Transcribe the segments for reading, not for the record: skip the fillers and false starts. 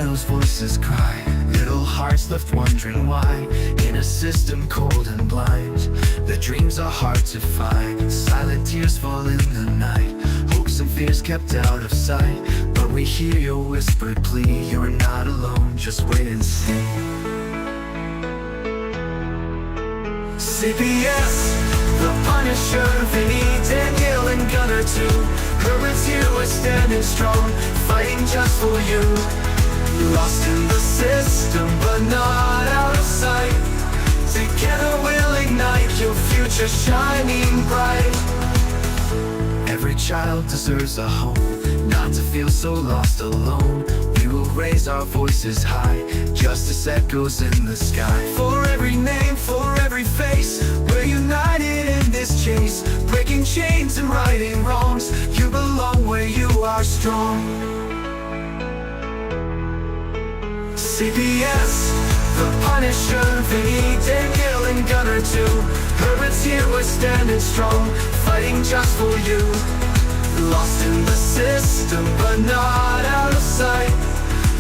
those voices cry, little hearts left wondering why. In a system cold and blind, the dreams are hard to find. Silent tears fall in the night, hopes and fears kept out of sight. But we hear your whispered plea, you're not alone, just wait and see. CPS, the Punisher, Vinny, Danielle, and Gunner too. Herbert's here, we're standing strong, fighting just for you. Lost in the system, but not out of sight. Together we'll ignite your future shining bright. Every child deserves a home, not to feel so lost alone. We will raise our voices high, justice echoes in the sky. For every name, for every face, we're united in this chase. Breaking chains and righting wrongs, you belong where you are strong. CPS, the Punisher, Vinny, Danielle, and Gunner too. Herbert's here, we're standing strong, fighting just for you. Lost in the system, but not out of sight.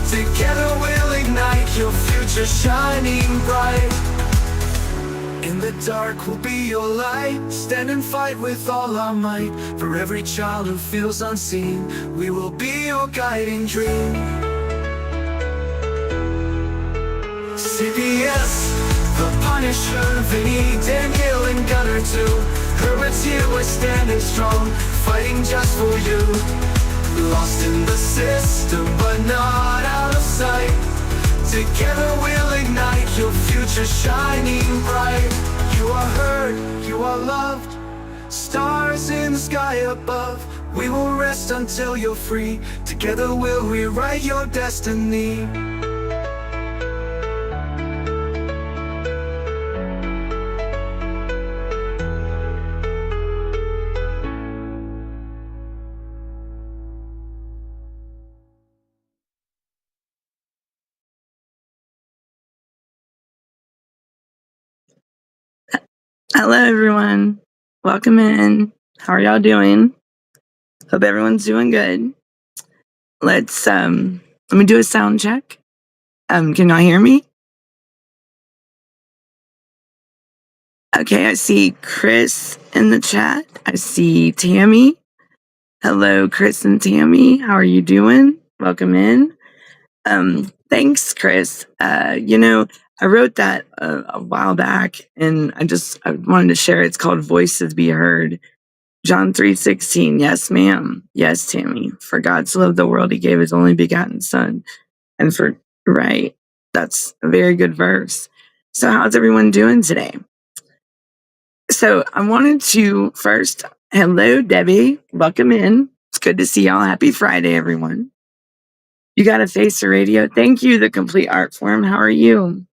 Together we'll ignite your future shining bright. In the dark we'll be your light, stand and fight with all our might. For every child who feels unseen, we will be your guiding dream. CPS, the Punisher, Vinny, Danielle, and Gunner too. Herbert's here, we're standing strong, fighting just for you. Lost in the system, but not out of sight. Together we'll ignite your future shining bright. You are heard, you are loved, stars in the sky above. We will rest until you're free. Together we'll rewrite your destiny. Hello, everyone. Welcome in. How are y'all doing? Hope everyone's doing good. Let me do a sound check. Can y'all hear me? Okay, I see Chris in the chat. I see Tammy. Hello, Chris and Tammy. How are you doing? Welcome in. Thanks, Chris. I wrote that a while back, and I wanted to share it. It's called Voices Be Heard. John 3:16. Yes, ma'am. Yes, Tammy. For God so loved the world, he gave his only begotten son. And right, that's a very good verse. So how's everyone doing today? So I wanted to first, hello, Debbie. Welcome in. It's good to see y'all. Happy Friday, everyone. You got a face to radio. Thank you, The Complete Art Form. How are you?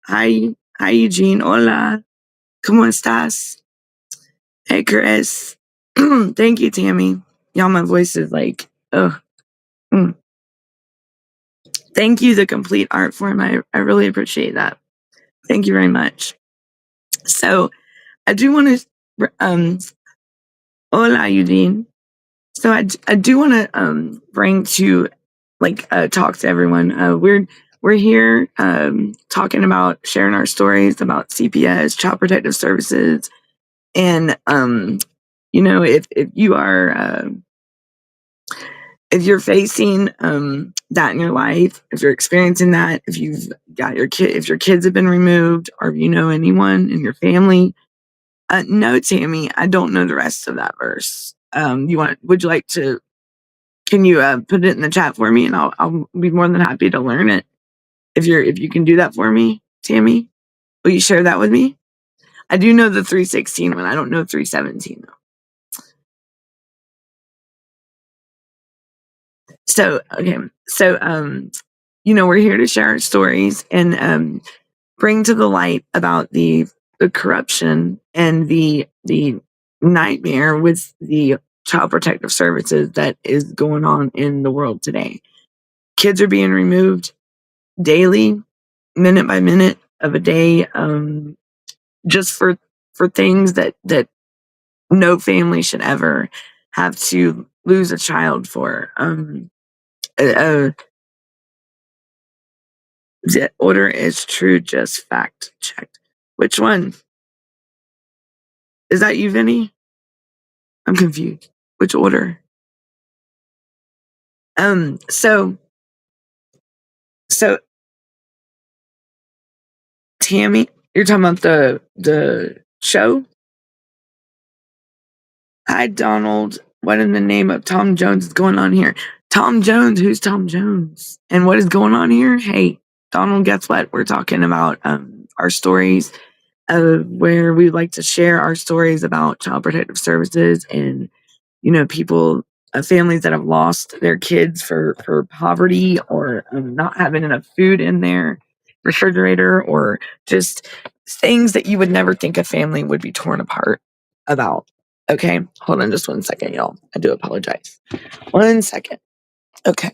Hi, Eugene. Hola. ¿Cómo estás? Hey, Chris. Thank you, Tammy. Y'all, my voice is like, ugh. Thank you, The Complete Art Form. I really appreciate that. Thank you very much. So I do want to, hola, Eugene. So I do want to bring to, talk to everyone. We're here talking about sharing our stories about CPS, Child Protective Services, and if you are if you're facing that in your life, if you're experiencing that, if you've got if your kids have been removed, or if you know anyone in your family, no, Tammy, I don't know the rest of that verse. Would you like to? Can you put it in the chat for me, and I'll be more than happy to learn it. If you can do that for me, Tammy, will you share that with me? I do know the 3:16 one. I don't know 3:17 though. So okay, so we're here to share our stories and bring to the light about the corruption and the nightmare with the Child Protective Services that is going on in the world today. Kids are being removed daily, minute by minute of a day, just for things that no family should ever have to lose a child for. The order is true, just fact checked. Which one? Is that you, Vinny? I'm confused. Which order? So Tammy, you're talking about the show? Hi, Donald. What in the name of Tom Jones is going on here? Tom Jones, who's Tom Jones? And what is going on here? Hey, Donald, guess what? We're talking about our stories where we like to share our stories about child protective services and, people, families that have lost their kids for poverty or not having enough food in their refrigerator or just things that you would never think a family would be torn apart about. Okay, hold on just 1 second, y'all. I do apologize. 1 second. Okay,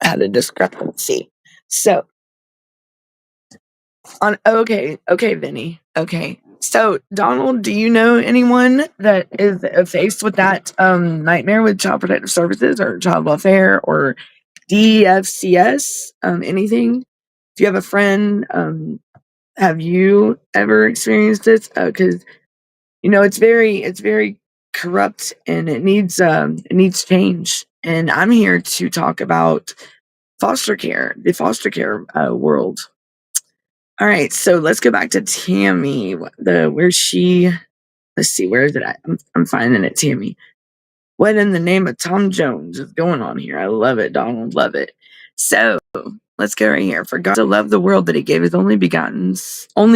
I had a discrepancy. So, okay, Vinny. Okay. So, Donald, do you know anyone that is faced with that nightmare with Child Protective Services or child welfare or DFCS? Anything? Do you have a friend? Have you ever experienced this? Because it's very corrupt and it needs change. And I'm here to talk about foster care, the foster care world. All right, so let's go back to Tammy. Where she? Let's see, where is it at? I'm finding it, Tammy. What in the name of Tom Jones is going on here? I love it, Donald. Love it. So let's go right here. For God so loved the world that He gave His only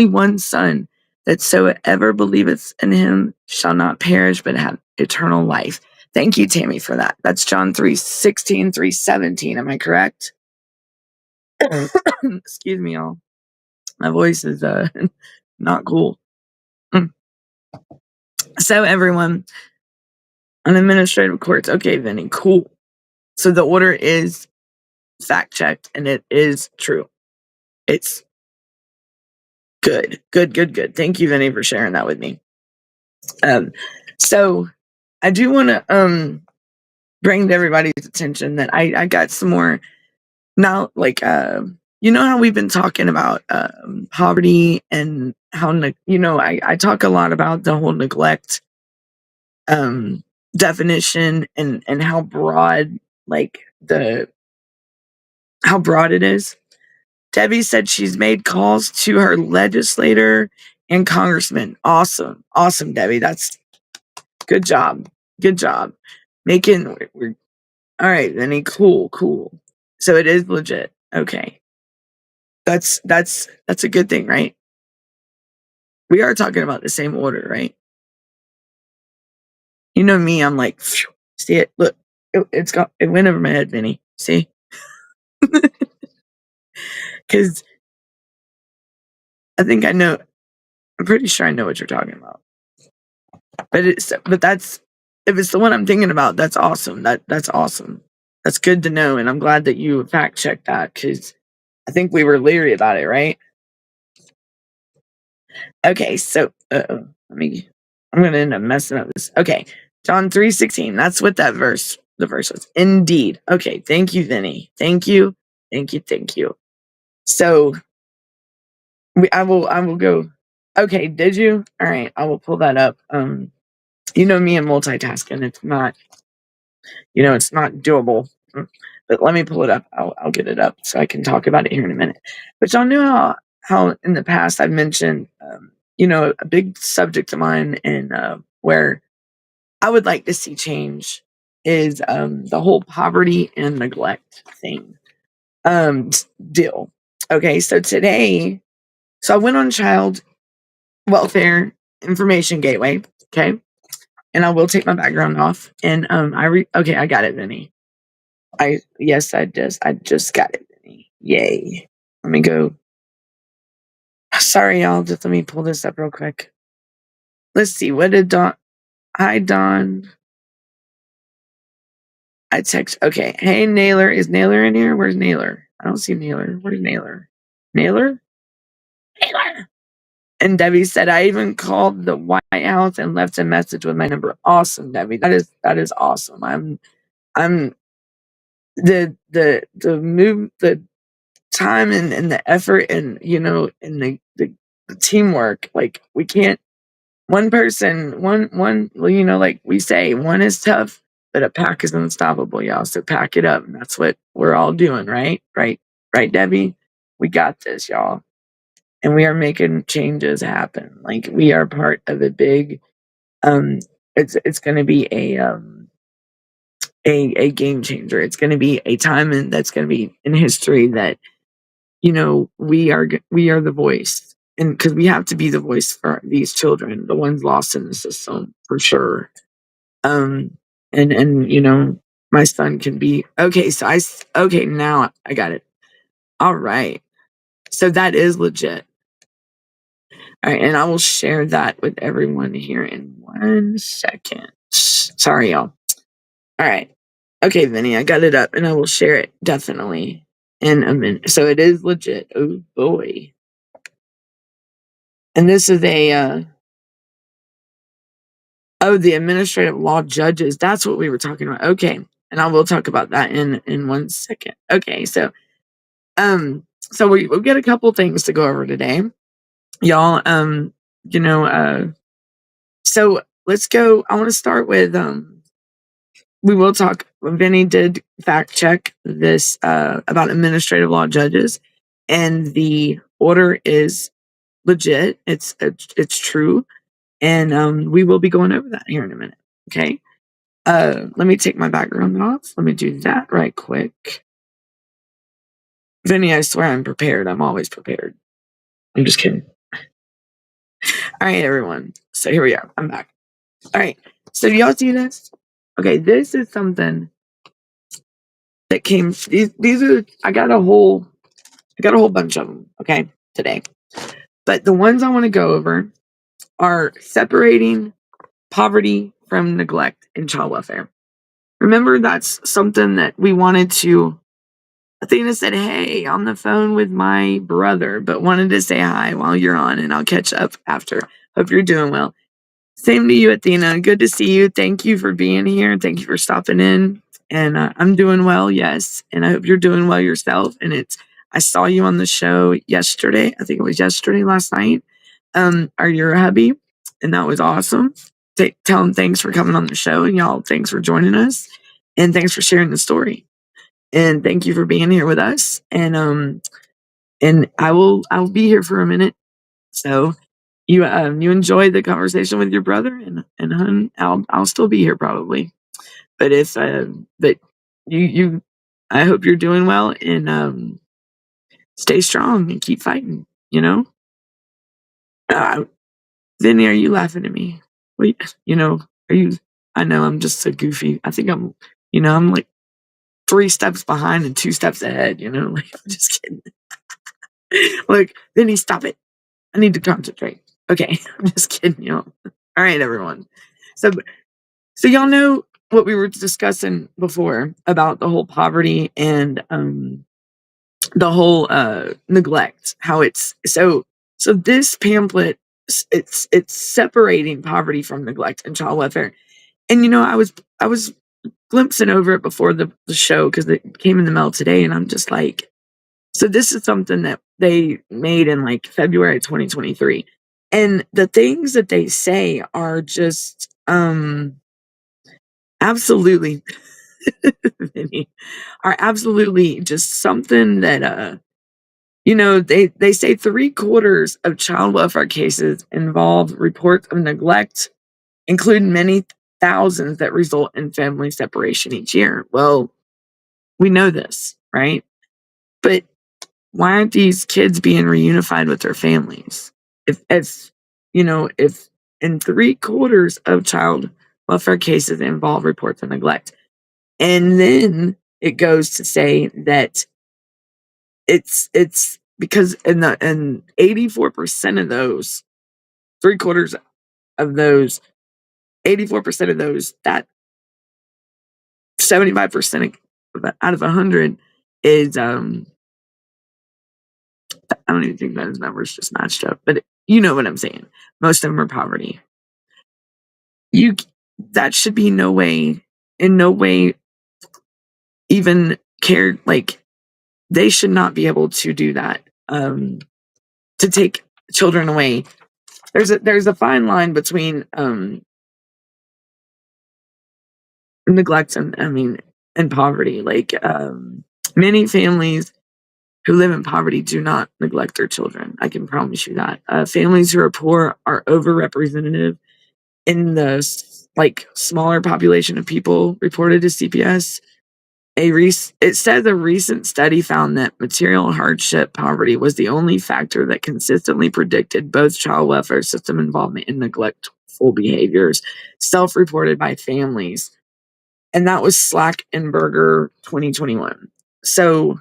one Son, that so ever believeth in Him shall not perish but have eternal life. Thank you, Tammy, for that. That's John 3:16, 3:17. Am I correct? Excuse me, y'all. My voice is not cool. Mm. So everyone on administrative courts. Okay, Vinny, cool. So the order is fact checked and it is true. It's good. Good. Thank you, Vinny, for sharing that with me. So I do want to bring to everybody's attention that I got some more now, like how we've been talking about poverty and how I talk a lot about the whole neglect definition and how broad how broad it is. Debbie said she's made calls to her legislator and congressman. Awesome, Debbie. That's good job. Good job. We're all right, Vinny. Cool. So it is legit. Okay. That's a good thing, right? We are talking about the same order, right? You know me, I'm like, phew, see it? Look, it went over my head, Vinny. See? Because I'm pretty sure I know what you're talking about. But that's if it's the one I'm thinking about, that's awesome. That's awesome. That's good to know, and I'm glad that you fact checked that because I think we were leery about it, right? Okay, so I'm gonna end up messing up this. Okay, John 3:16. That's what the verse was. Indeed. Okay, thank you, Vinny. Thank you. So I will go. Okay, did you? All right, I will pull that up. You know me and multitasking. It's not doable. But let me pull it up. I'll get it up so I can talk about it here in a minute. But y'all know how in the past I've mentioned, a big subject of mine and where I would like to see change is the whole poverty and neglect thing deal. Okay, so I went on Child Welfare Information Gateway. Okay, and I will take my background off. And okay, I got it, Vinny. I just got it, Vinny. Yay. Let me go. Sorry, y'all. Just let me pull this up real quick. Let's see. What did Don? Hi, Don. I text. Okay. Hey, Naylor. Is Naylor in here? Where's Naylor? I don't see Naylor. Where's Naylor? Naylor? Naylor. And Debbie said, I even called the White House and left a message with my number. Awesome, Debbie. That is awesome. I'm the time and the effort and, and the teamwork. Like, we can't, one person, well, like we say, one is tough, but a pack is unstoppable, y'all. So pack it up. And that's what we're all doing, right? Right, Debbie? We got this, y'all. And we are making changes happen. Like, we are part of a big, it's going to be a game changer. It's going to be a time that's going to be in history that, we are the voice, and because we have to be the voice for these children, the ones lost in the system, for sure. Um, and my son can be okay. So okay, now I got it. All right. So that is legit. All right, and I will share that with everyone here in 1 second. Sorry, y'all. All right. Okay, Vinny, I got it up, and I will share it definitely in a minute. So it is legit. Oh boy. And this is the administrative law judges. That's what we were talking about. Okay. And I will talk about that in 1 second. Okay. So we'll get a couple things to go over today. Y'all, so let's go. I want to start with, we will talk. Vinny did fact check this, about administrative law judges, and the order is legit. It's true. And we will be going over that here in a minute. Okay. Let me take my background off. Let me do that right quick. Vinny, I swear I'm prepared. I'm always prepared. I'm just kidding. All right, everyone. So here we are. I'm back. All right. So do y'all see this? Okay, this is something that came. These are. I got a whole bunch of them. Okay, today. But the ones I want to go over are separating poverty from neglect in child welfare. Remember, that's something that we wanted to. Athena said, "Hey, on the phone with my brother, but wanted to say hi while you're on, and I'll catch up after. Hope you're doing well." Same to you, Athena. Good to see you. Thank you for being here. Thank you for stopping in. And I'm doing well, yes. And I hope you're doing well yourself. And I saw you on the show yesterday. I think it was yesterday, last night. Are your hubby? And that was awesome. Tell him thanks for coming on the show, and y'all, thanks for joining us, and thanks for sharing the story. And thank you for being here with us. And I'll be here for a minute. So you enjoy the conversation with your brother, and hun, I'll still be here probably. But but you I hope you're doing well, and stay strong and keep fighting, Uh, Vinny, are you laughing at me? Wait, are you I know I'm just so goofy. I think I'm like 3 steps behind and 2 steps ahead, like, I'm just kidding. Like, Vinny, stop it. I need to concentrate. Okay, I'm just kidding, y'all. All right, everyone. So y'all know what we were discussing before about the whole poverty and the whole neglect. How it's so this pamphlet, it's separating poverty from neglect and child welfare. And I was glimpsing over it before the show because it came in the mail today, and I'm just like, so this is something that they made in like February 2023. And the things that they say are just absolutely Vinny, are absolutely just something that they say 3/4 of child welfare cases involve reports of neglect, including many thousands that result in family separation each year. Well, we know this, right? But why aren't these kids being reunified with their families? If in 3/4 of child welfare cases involve reports of neglect. And then it goes to say that it's because in 84% of those, 3/4 of those, 84% of those, that 75% out of 100 is I don't even think those numbers just matched up, but you know what I'm saying. Most of them are poverty. That should be in no way even cared, like, they should not be able to do that, to take children away. There's a fine line between neglect and poverty. Like, many families who live in poverty do not neglect their children. I can promise you that. Families who are poor are overrepresented in the smaller population of people reported to CPS. It says a recent study found that material hardship poverty was the only factor that consistently predicted both child welfare system involvement and neglectful behaviors, self-reported by families. And that was Slackenberger 2021. So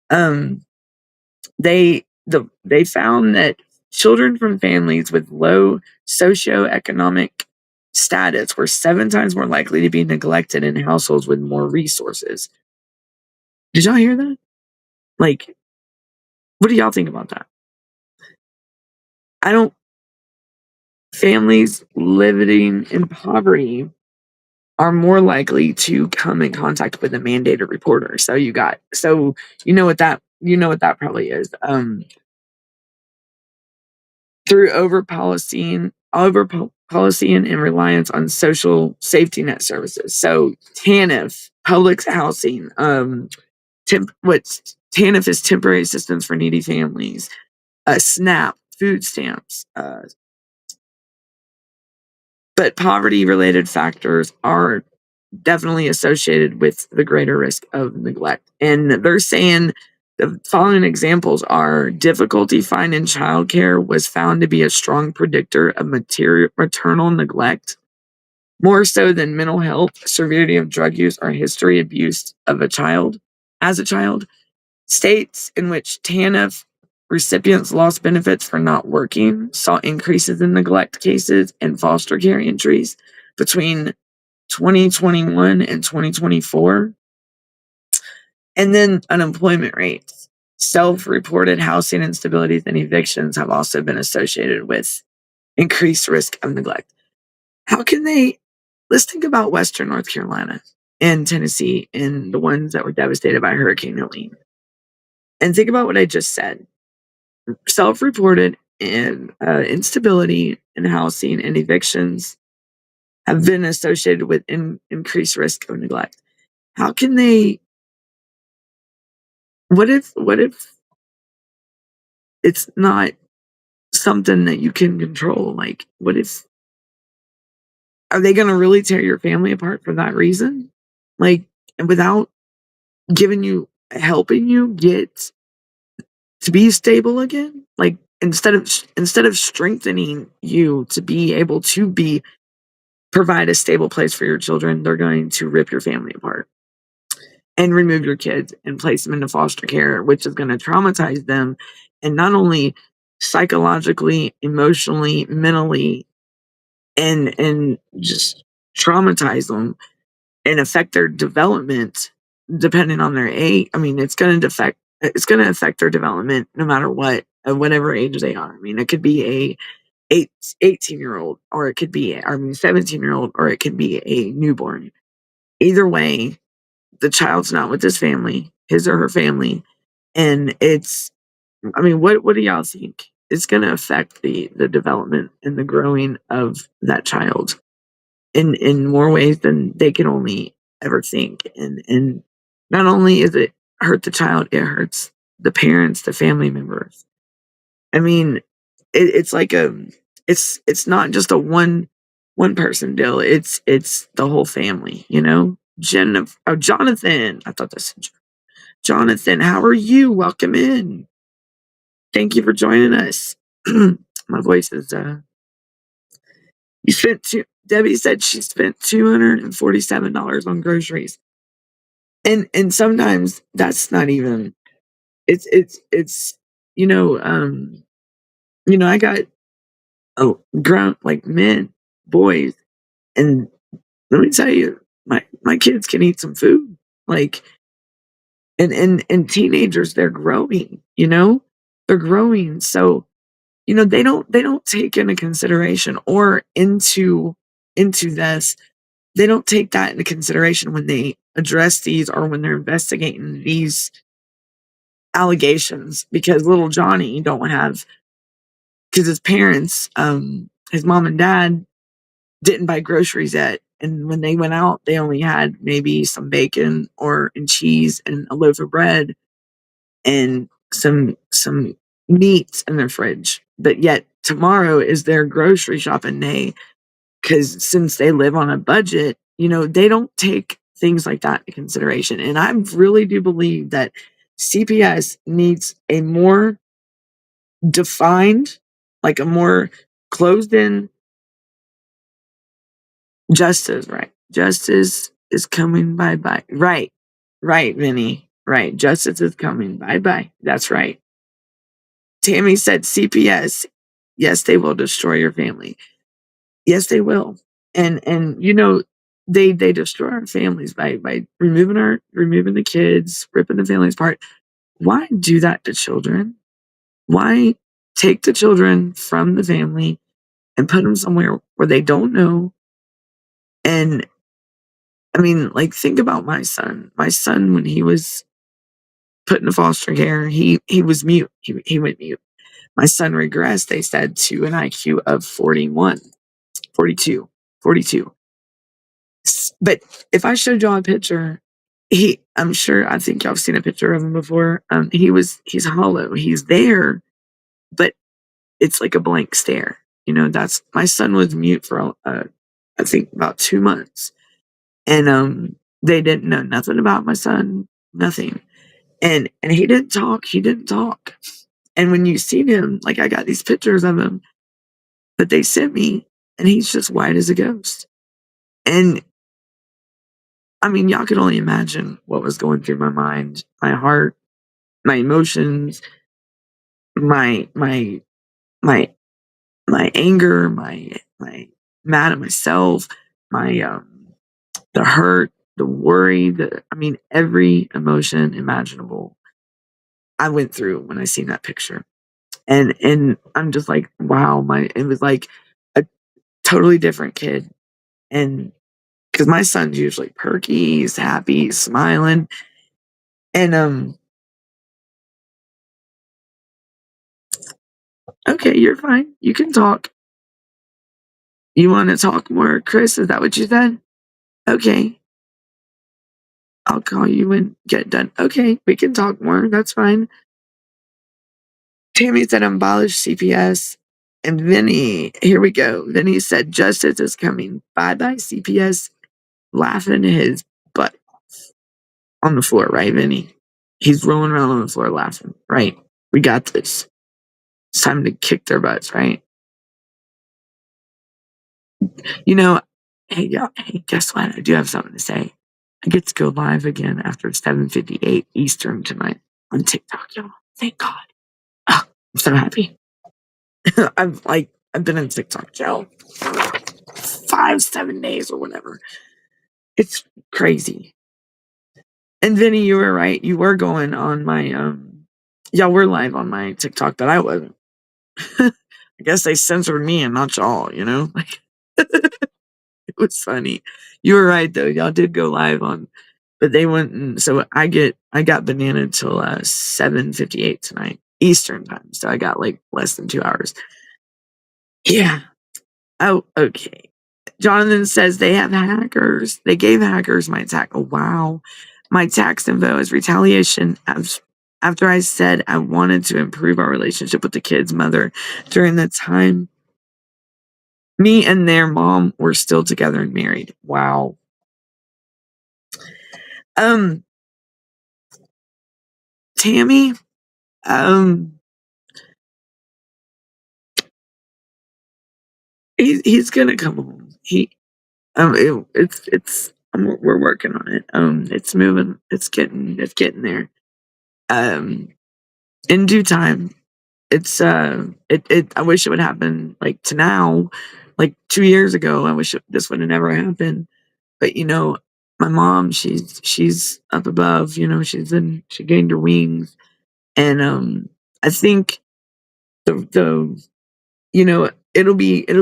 um, they found that children from families with low socioeconomic status were 7 times more likely to be neglected in households with more resources. Did y'all hear that? Like, what do y'all think about that? I don't Families living in poverty are more likely to come in contact with a mandated reporter. So you know what that probably is. Through over-policing and reliance on social safety net services. So TANF, public housing, TANF is temporary assistance for needy families, SNAP, food stamps, but poverty-related factors are definitely associated with the greater risk of neglect. And they're saying the following examples are: difficulty finding childcare was found to be a strong predictor of maternal neglect, more so than mental health, severity of drug use, or history of abuse of a child as a child. States in which TANF recipients lost benefits for not working saw increases in neglect cases and foster care entries between 2021 and 2024. And then unemployment rates. Self-reported housing instabilities and evictions have also been associated with increased risk of neglect. Let's think about Western North Carolina and Tennessee and the ones that were devastated by Hurricane Helene. And think about what I just said. Self-reported and instability in housing and evictions have been associated with increased risk of neglect. What if it's not something that you can control? Like, are they going to really tear your family apart for that reason? Like, and without helping you get to be stable again? Like, instead of strengthening you to be able to provide a stable place for your children, they're going to rip your family apart and remove your kids and place them into foster care, which is going to traumatize them, and not only psychologically, emotionally, mentally, and just traumatize them and affect their development depending on their age. I mean, it's going to affect their development no matter what, at whatever age they are. I mean, it could be a 18-year-old, or it could be 17-year-old, or it could be a newborn. Either way, the child's not with his or her family, and what do y'all think? It's going to affect the development and the growing of that child in more ways than they can only ever think. And not only is it hurt the child, it hurts the parents, the family members. I mean, it's like it's not just a one person deal. It's the whole family, you know. Jonathan, I thought that's Jonathan. How are you? Welcome in. Thank you for joining us. My voice is Debbie said she spent $247 on groceries. And sometimes that's not even it's I got grown, like, men, boys, and let me tell you, my kids can eat some food. Like, and teenagers, they're growing, they're growing. So, they don't take into consideration or into this. They don't take that into consideration when they address these or when they're investigating these allegations because little Johnny don't have, because his parents, his mom and dad didn't buy groceries yet. And when they went out, they only had maybe some bacon and cheese and a loaf of bread and some meats in their fridge. But yet tomorrow is their grocery shopping day because since they live on a budget, they don't take things like that into consideration. And I really do believe that CPS needs a more defined, like a more closed in justice, right? Justice is coming. Bye bye. Right. Right, Vinny. Right. Justice is coming. Bye bye. That's right. Tammy said CPS. Yes, they will destroy your family. Yes, they will. And they destroy our families by removing the kids, ripping the families apart. Why do that to children? Why take the children from the family and put them somewhere where they don't know? And I mean, like, think about my son. My son, when he was put into foster care, he was mute. He went mute. My son regressed, they said, to an IQ of 41, 42, 42. But if I showed y'all a picture, I think y'all have seen a picture of him before. He's hollow. He's there, but it's like a blank stare. That's my son was mute for, I think about 2 months. And they didn't know nothing about my son, nothing. And he didn't talk. He didn't talk. And when you see him, like, I got these pictures of him that they sent me, and he's just white as a ghost. And I mean, y'all could only imagine what was going through my mind, my heart, my emotions, my my my anger, my mad at myself, my the hurt, the worry, every emotion imaginable I went through when I seen that picture. And I'm just like, wow, it was like a totally different kid. And because my son's usually perky, he's happy, he's smiling. And okay, you're fine. You can talk. You want to talk more, Chris? Is that what you said? Okay. I'll call you and get done. Okay, we can talk more. That's fine. Tammy said abolish CPS. And Vinny, here we go. Vinny said justice is coming. Bye bye, CPS. Laughing his butt on the floor, right, Vinny? He's rolling around on the floor laughing. Right. We got this. It's time to kick their butts, right? Hey, y'all, hey, guess what? I do have something to say. I get to go live again after 7:58 Eastern tonight on TikTok, y'all. Thank God. Oh, I'm so happy. I've been in TikTok jail 5-7 days or whatever. It's crazy. And Vinny, you were right. You were going on my y'all were live on my TikTok, but I wasn't. I guess they censored me and not y'all, Like, it was funny. You were right though. Y'all did go live on, but they wouldn't. So I got banana till 7:58 tonight Eastern time. So I got like less than 2 hours. Yeah. Oh, okay. Jonathan says they have hackers. They gave hackers my tax. Oh, wow. My tax info is retaliation. After I said I wanted to improve our relationship with the kid's mother during the time me and their mom were still together and married. Wow. Tammy, he's gonna come home. We're working on it. It's moving. It's getting there. In due time. I wish it would happen like to now, like 2 years ago. I wish this would have never happened. But my mom, she's up above. She gained her wings, and I think it'll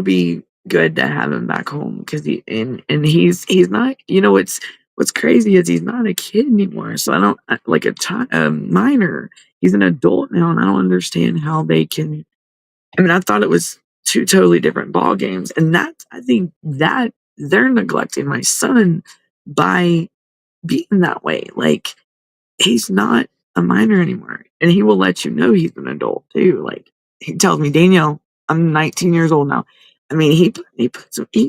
be good to have him back home because he's not. What's crazy is he's not a kid anymore. So I don't like a minor. he's an adult now, and I don't understand how they can. I mean, I thought it was two totally different ball games, and I think that they're neglecting my son by being that way. Like, he's not a minor anymore, and he will let you know he's an adult too. Like, he tells me, Danielle, I'm 19 years old now. I mean, he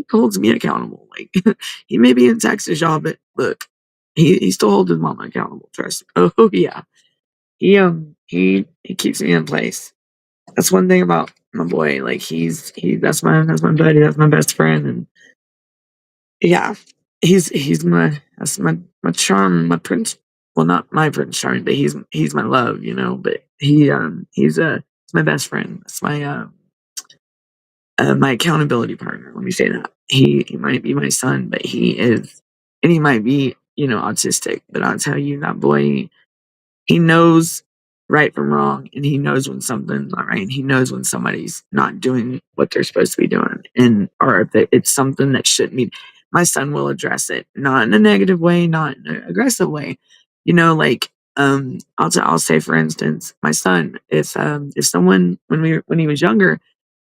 holds me accountable. Like, he may be in Texas, y'all, but look, he still holds his mama accountable. Trust me. Oh yeah, he keeps me in place. That's one thing about my boy. Like, that's my buddy. That's my best friend, and yeah, that's my charm, my prince. Well, not my prince charming, but he's my love, But he's my best friend. That's my accountability partner. Let me say that. He might be my son, but he is, and he might be autistic. But I'll tell you, that boy, he knows right from wrong, and he knows when something's not right, and he knows when somebody's not doing what they're supposed to be doing, and or if it's something that shouldn't be. My son will address it, not in a negative way, not in an aggressive way. Like, I'll say, for instance, my son, if someone, when he was younger,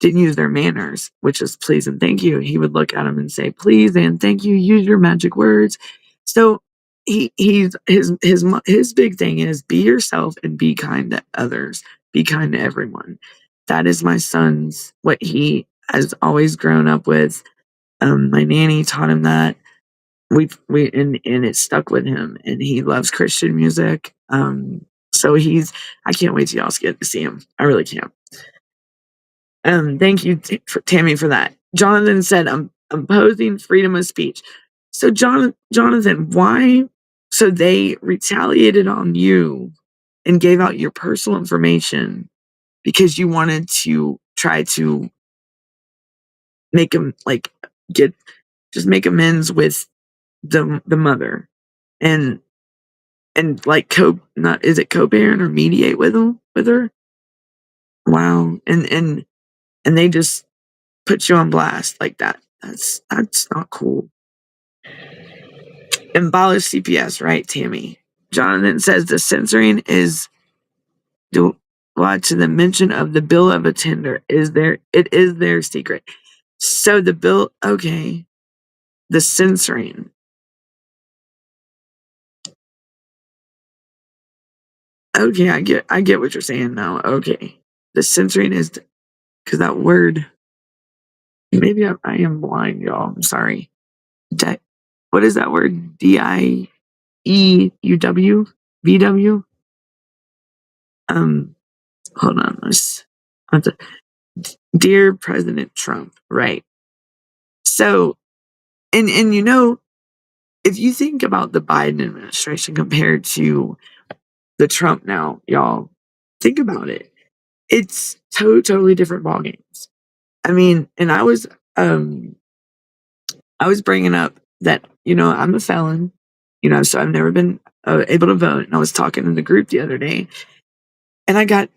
didn't use their manners, which is please and thank you, he would look at him and say, please and thank you, use your magic words. So his big thing is be yourself and be kind to others, be kind to everyone. That is my son's, what he has always grown up with. My nanny taught him that. And it stuck with him, and he loves Christian music. So I can't wait till y'all get to see him. I really can't. Thank you, Tammy, for that. Jonathan said, I'm opposing freedom of speech. So, Jonathan, why? So they retaliated on you and gave out your personal information because you wanted to try to make him, like, make amends with the mother, and like not, is it co-parent or mediate with her? Wow. And they just put you on blast like that. That's not cool. Abolish CPS, right, Tammy? Jonathan says the censoring is to the mention of the bill of attender. It is their secret. So the bill, okay, the censoring. Okay, I get what you're saying now. Okay, the censoring is because that word. Maybe I am blind, y'all. I'm sorry. What is that word? DIEUW? VW? Hold on. Dear President Trump, right? So, and if you think about the Biden administration compared to the Trump now, y'all, think about it. It's totally different ball games. I mean, and I was bringing up that, I'm a felon, so I've never been able to vote. And I was talking in the group the other day, and I got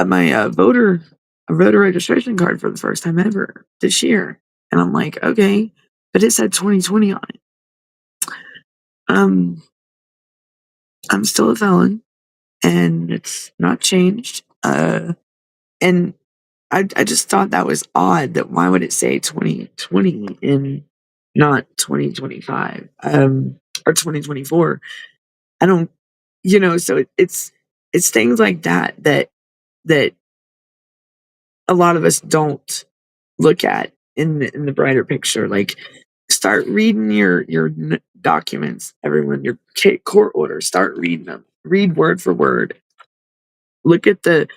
my voter registration card for the first time ever this year. And I'm like, okay, but it said 2020 on it. I'm still a felon, and it's not changed. And I just thought that was odd. That why would it say 2020 and not 2025 or 2024? I don't, So it's things like that a lot of us don't look at in the brighter picture. Like, start reading your documents, everyone. Your court orders. Start reading them. Read word for word. Look at the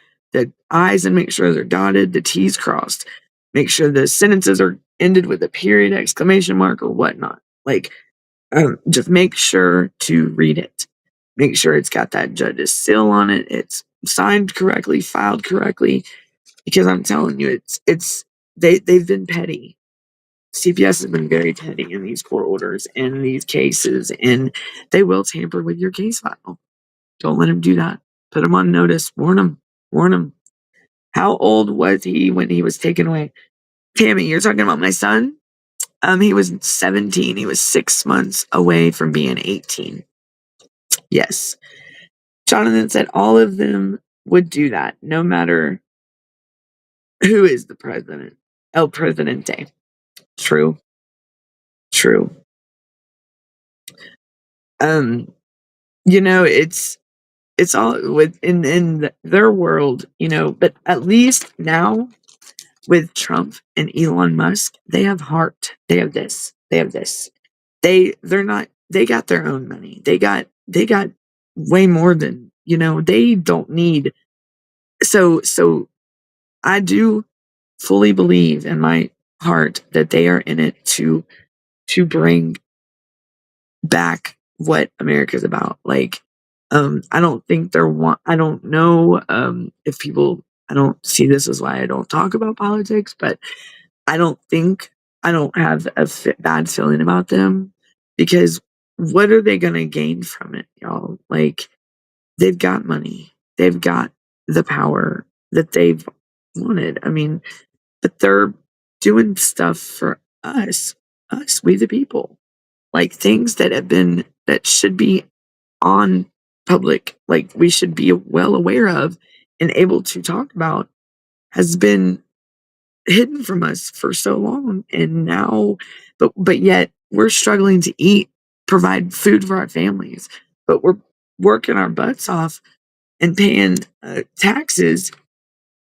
I's and make sure they're dotted, the T's crossed. Make sure the sentences are ended with a period, exclamation mark, or whatnot. Like, just make sure to read it. Make sure it's got that judge's seal on it. It's signed correctly, filed correctly. Because I'm telling you, they've been petty. CPS has been very petty in these court orders and these cases, and they will tamper with your case file. Don't let him do that. Put him on notice. Warn him. Warn him. How old was he when he was taken away? Tammy, you're talking about my son? He was 17. He was 6 months away from being 18. Yes. Jonathan said all of them would do that no matter who is the president. El Presidente. True. True. Um, it's all with in their world, but at least now with Trump and Elon Musk, they have heart. They have this. They have this. They're not they got their own money. They got way more than, they don't need. So I do fully believe in my heart that they are in it to bring back what America's about. Like, I don't think I don't know, if people, I don't see this as why I don't talk about politics, but I don't think, I don't have a bad feeling about them, because what are they going to gain from it, y'all? Like, they've got money, they've got the power that they've wanted. I mean, but they're doing stuff for us, we the people, like things that should be on public, like we should be well aware of and able to talk about, has been hidden from us for so long. And now, but yet we're struggling to eat, provide food for our families, but we're working our butts off and paying taxes,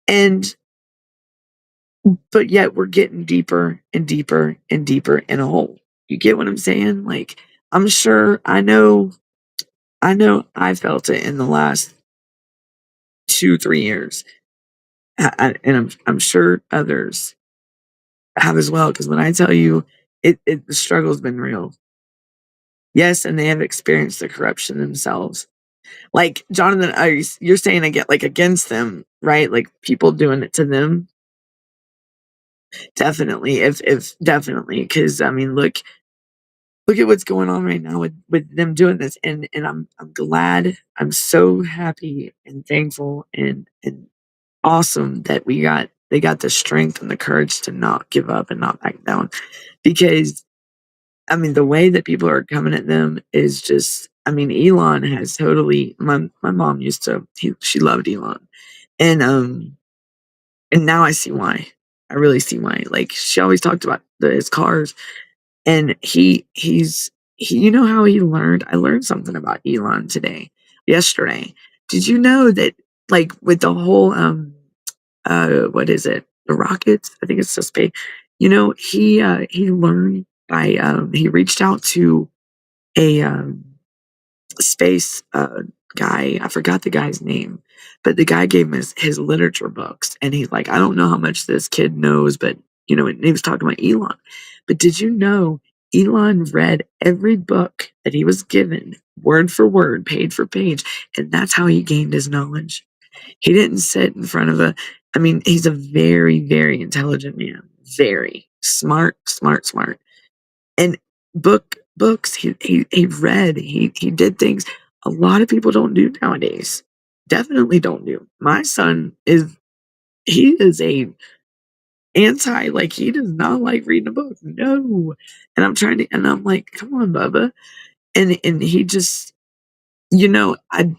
and but yet we're getting deeper and deeper and deeper in a hole. You get what I'm saying? Like, I'm sure, I felt it in the last 2-3 years. And I'm sure others have as well, because when I tell you, the struggle's been real. Yes, and they have experienced the corruption themselves. Like, Jonathan, you're saying, I get like against them, right? Like people doing it to them. Definitely, if definitely, because I mean, look at what's going on right now with them doing this, and I'm glad, I'm so happy and thankful and awesome that they got the strength and the courage to not give up and not back down, because I mean, the way that people are coming at them is just, I mean, Elon has totally, my mom used to, she loved Elon, and and now I see why. I really see why. Like, she always talked about his cars, and you know how he learned? I learned something about Elon yesterday. Did you know that, like, with the whole what is it? The rockets? I think it's the space. He learned by he reached out to a space guy. I forgot the guy's name, but the guy gave him his literature books, and he's like, I don't know how much this kid knows, but and he was talking about Elon. But did you know Elon read every book that he was given, word for word, page for page, and that's how he gained his knowledge. He didn't sit in front of I mean, he's a very, very intelligent man, very smart, smart, smart. And books, he read, he did things a lot of people don't do nowadays. Definitely don't do. My son he is a anti, like, he does not like reading a book. No. And I'm like, come on, Bubba. And he just, I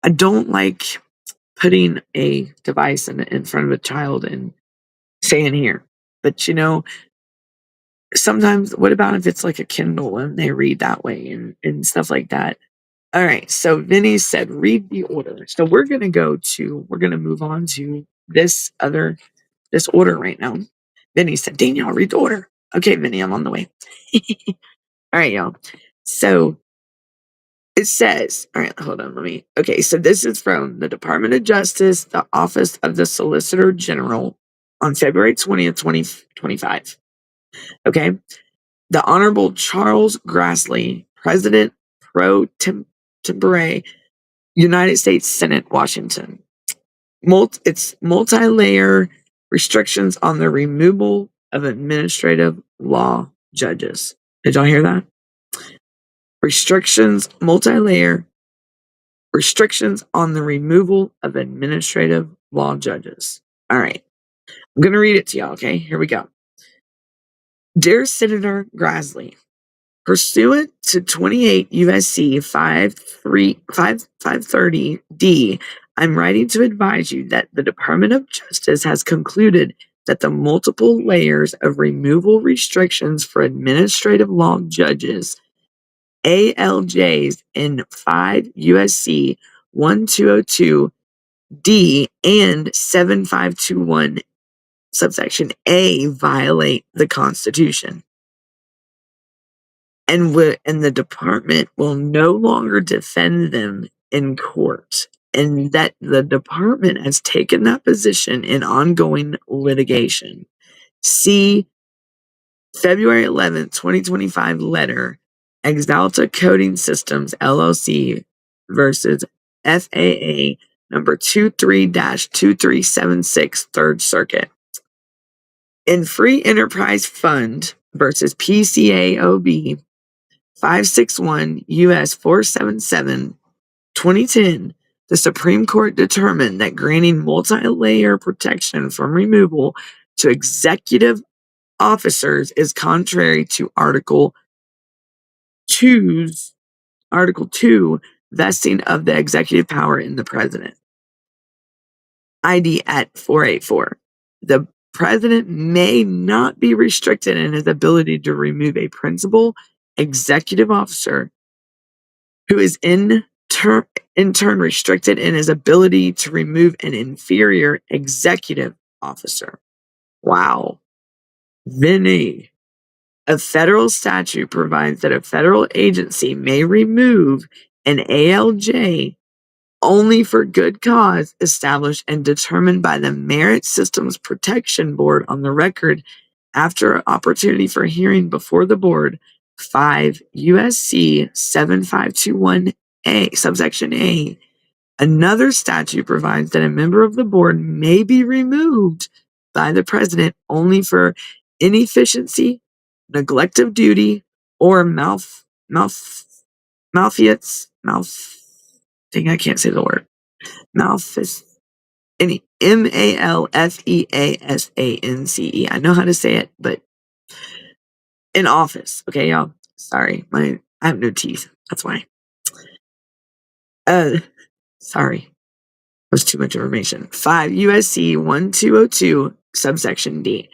don't like putting a device in front of a child and saying, here. But sometimes, what about if it's like a Kindle and they read that way and stuff like that? All right. So Vinny said, read the order. So we're going to move on to this order right now. Vinny said, Danielle, read the order. Okay, Vinny, I'm on the way. All right, y'all. So it says, all right, hold on. Okay. So this is from the Department of Justice, the Office of the Solicitor General, on February 20th, 2025. Okay. The Honorable Charles Grassley, President pro tempore, United States Senate, Washington. It's multi-layer restrictions on the removal of administrative law judges. Did y'all hear that? Multi-layer restrictions on the removal of administrative law judges. All right. I'm going to read it to y'all, okay? Here we go. Dear Senator Grassley, pursuant to 28 USC 530D, I'm writing to advise you that the Department of Justice has concluded that the multiple layers of removal restrictions for administrative law judges, ALJs, in 5 USC 1202D and 7521 subsection A violate the Constitution. And the department will no longer defend them in court, and that the department has taken that position in ongoing litigation. See February 11th, 2025 letter, Exalta Coding Systems LLC versus FAA number 23-2376, Third Circuit. In Free Enterprise Fund versus PCAOB 561 US 477 2010, the Supreme Court determined that granting multi-layer protection from removal to executive officers is contrary to Article 2, vesting of the executive power in the president. ID at 484. The president may not be restricted in his ability to remove a principal executive officer who is in turn restricted in his ability to remove an inferior executive officer. Wow. Vinny. A federal statute provides that a federal agency may remove an ALJ only for good cause established and determined by the Merit Systems Protection Board on the record after opportunity for hearing before the board. 5 USC 7521A, subsection A. Another statute provides that a member of the board may be removed by the president only for inefficiency, neglect of duty, or I can't say the word. Malfeasance. I know how to say it, but in office. Okay, y'all. Sorry, I have no teeth. That's why. Sorry. That was too much information. 5 USC 1202, subsection D.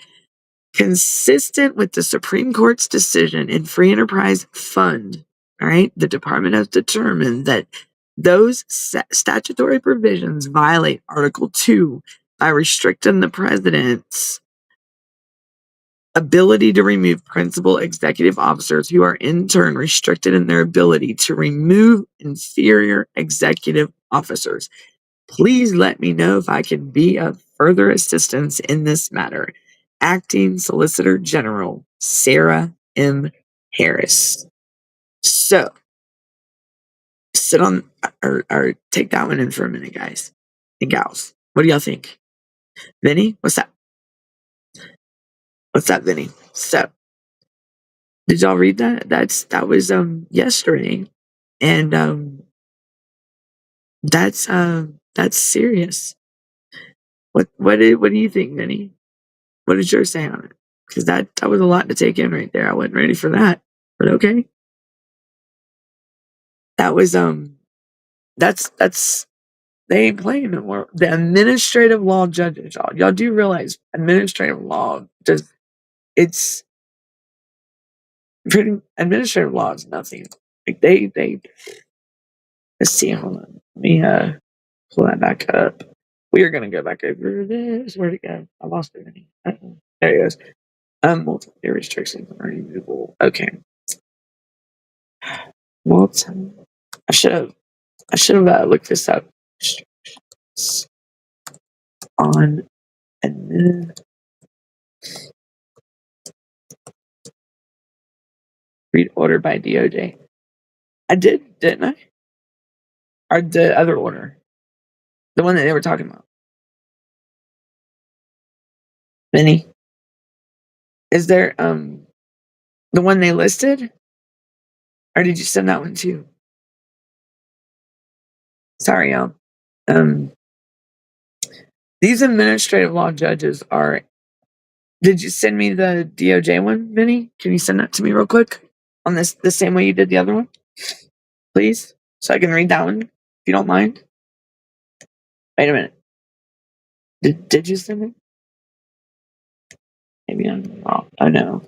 Consistent with the Supreme Court's decision in Free Enterprise Fund, all right, the department has determined that those statutory provisions violate Article 2 by restricting the president's ability to remove principal executive officers who are in turn restricted in their ability to remove inferior executive officers. Please let me know if I can be of further assistance in this matter. Acting Solicitor General Sarah M. Harris. So, sit on or take that one in for a minute, guys and gals. What do y'all think? Vinny, what's that? What's that, Vinny? So, did y'all read that? That was yesterday, and that's serious. What do you think, Vinny? What did yours say on it? Because that was a lot to take in right there. I wasn't ready for that, but okay. That was that's they ain't playing no more. The administrative law judges, y'all do realize administrative law it's pretty. Administrative law is nothing. Like they let's see, hold on. Let me pull that back up. We are gonna go back over this. Where'd it go? I lost it. There it goes. Multiple restrictions on removal. Okay. I should have looked this up. On admin read order by DOJ. I did, didn't I? Or the other order, the one that they were talking about. Benny, is there the one they listed, or did you send that one too? Sorry, y'all. These administrative law judges are. Did you send me the DOJ one, Vinny? Can you send that to me real quick on the same way you did the other one, please, so I can read that one if you don't mind. Wait a minute. Did you send it? Maybe I'm wrong. Oh no.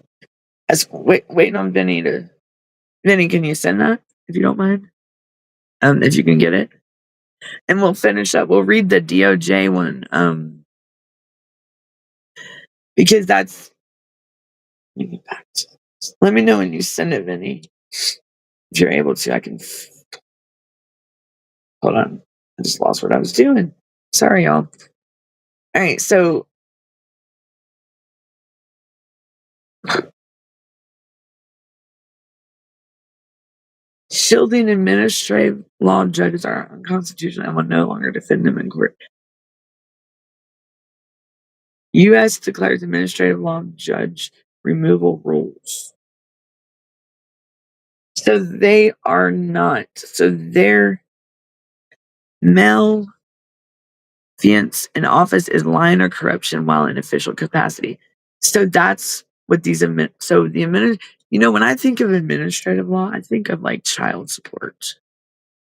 Waiting on Vinny to. Vinny, can you send that if you don't mind? If you can get it, and we'll finish up. We'll read the DOJ one. Because that's. Let me get back to this. Let me know when you send it, Vinny. If you're able to, I can. Hold on. I just lost what I was doing. Sorry, y'all. All right, so shielding administrative law judges are unconstitutional and will no longer defend them in court. U.S. declares administrative law judge removal rules. So they are not. So their malfeasance in office is lying or corruption while in official capacity. So that's what these when I think of administrative law, I think of like child support.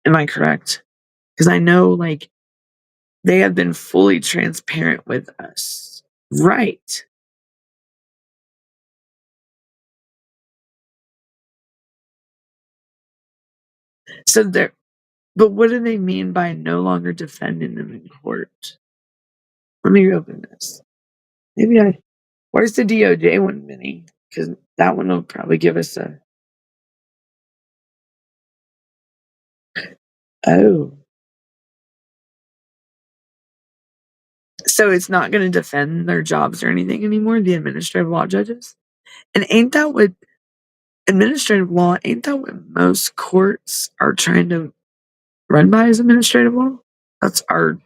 Am I correct? Because I know like they have been fully transparent with us. Right. So but what do they mean by no longer defending them in court? Let me open this. Where's the DOJ one, Minnie? Because that one will probably give us a. Oh. So it's not going to defend their jobs or anything anymore, the administrative law judges? And ain't that what most courts are trying to run by as administrative law? That's our,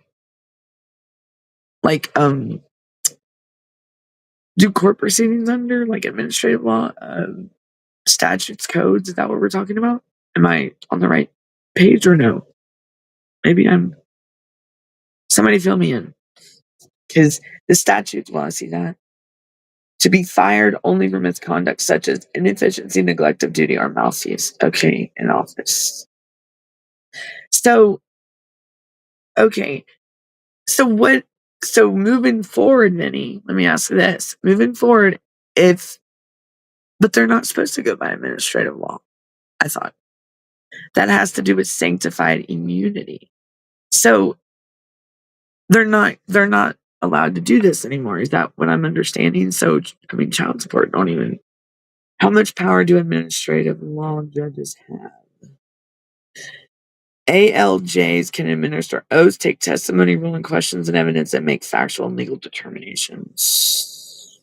like, do court proceedings under, like, administrative law, statutes, codes? Is that what we're talking about? Am I on the right page or no? Maybe somebody fill me in. Because the statutes, well, I see that. To be fired only for misconduct such as inefficiency, neglect of duty, or malfeasance. Okay, in office. So, okay. So moving forward, Vinny, let me ask you this. Moving forward, but they're not supposed to go by administrative law, I thought. That has to do with sanctified immunity. So they're not allowed to do this anymore. Is that what I'm understanding? So, child support don't even. How much power do administrative law judges have? ALJs can administer oaths, take testimony, ruling questions and evidence, and make factual and legal determinations.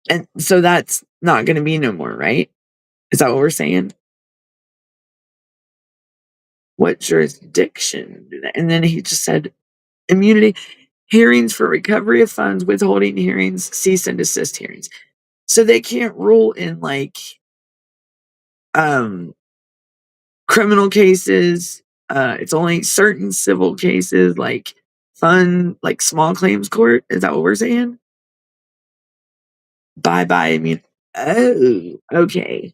And so that's not going to be no more, right? Is that what we're saying? What jurisdiction do that? And then he just said immunity, hearings for recovery of funds, withholding hearings, cease and desist hearings. So they can't rule in like criminal cases. It's only certain civil cases like small claims court. Is that what we're saying? Bye. Oh, okay.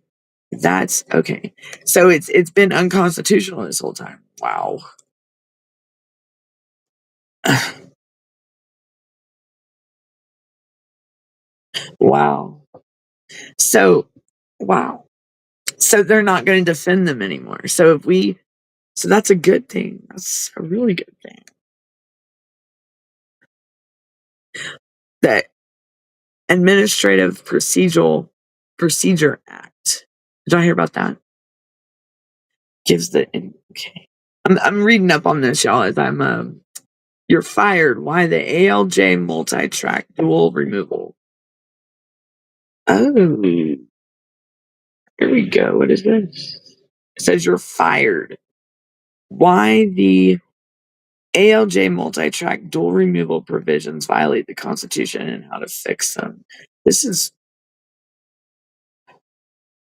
That's okay. So it's been unconstitutional this whole time. Wow. Wow. So, wow. So they're not going to defend them anymore. So that's a good thing. That's a really good thing. That Administrative Procedure Act. Did I hear about that? Gives okay. I'm reading up on this, y'all, as I'm you're fired. Why the ALJ multi-track dual removal? Oh, here we go. What is this? It says you're fired. Why the ALJ multi-track dual removal provisions violate the Constitution and how to fix them.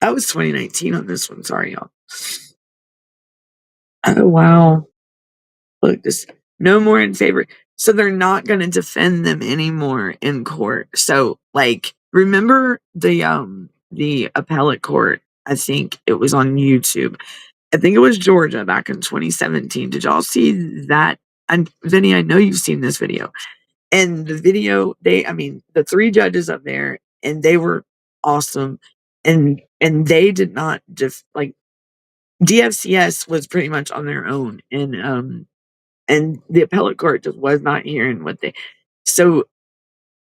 That was 2019 on this one. Sorry, y'all. Oh, wow. Look, no more in favor. So they're not going to defend them anymore in court. So, like, remember the appellate court? I think it was on YouTube. I think it was Georgia back in 2017. Did y'all see that? And Vinny, I know you've seen this video. And the video, the three judges up there, and they were awesome. And they did not just like DFCS was pretty much on their own. And the appellate court just was not hearing what so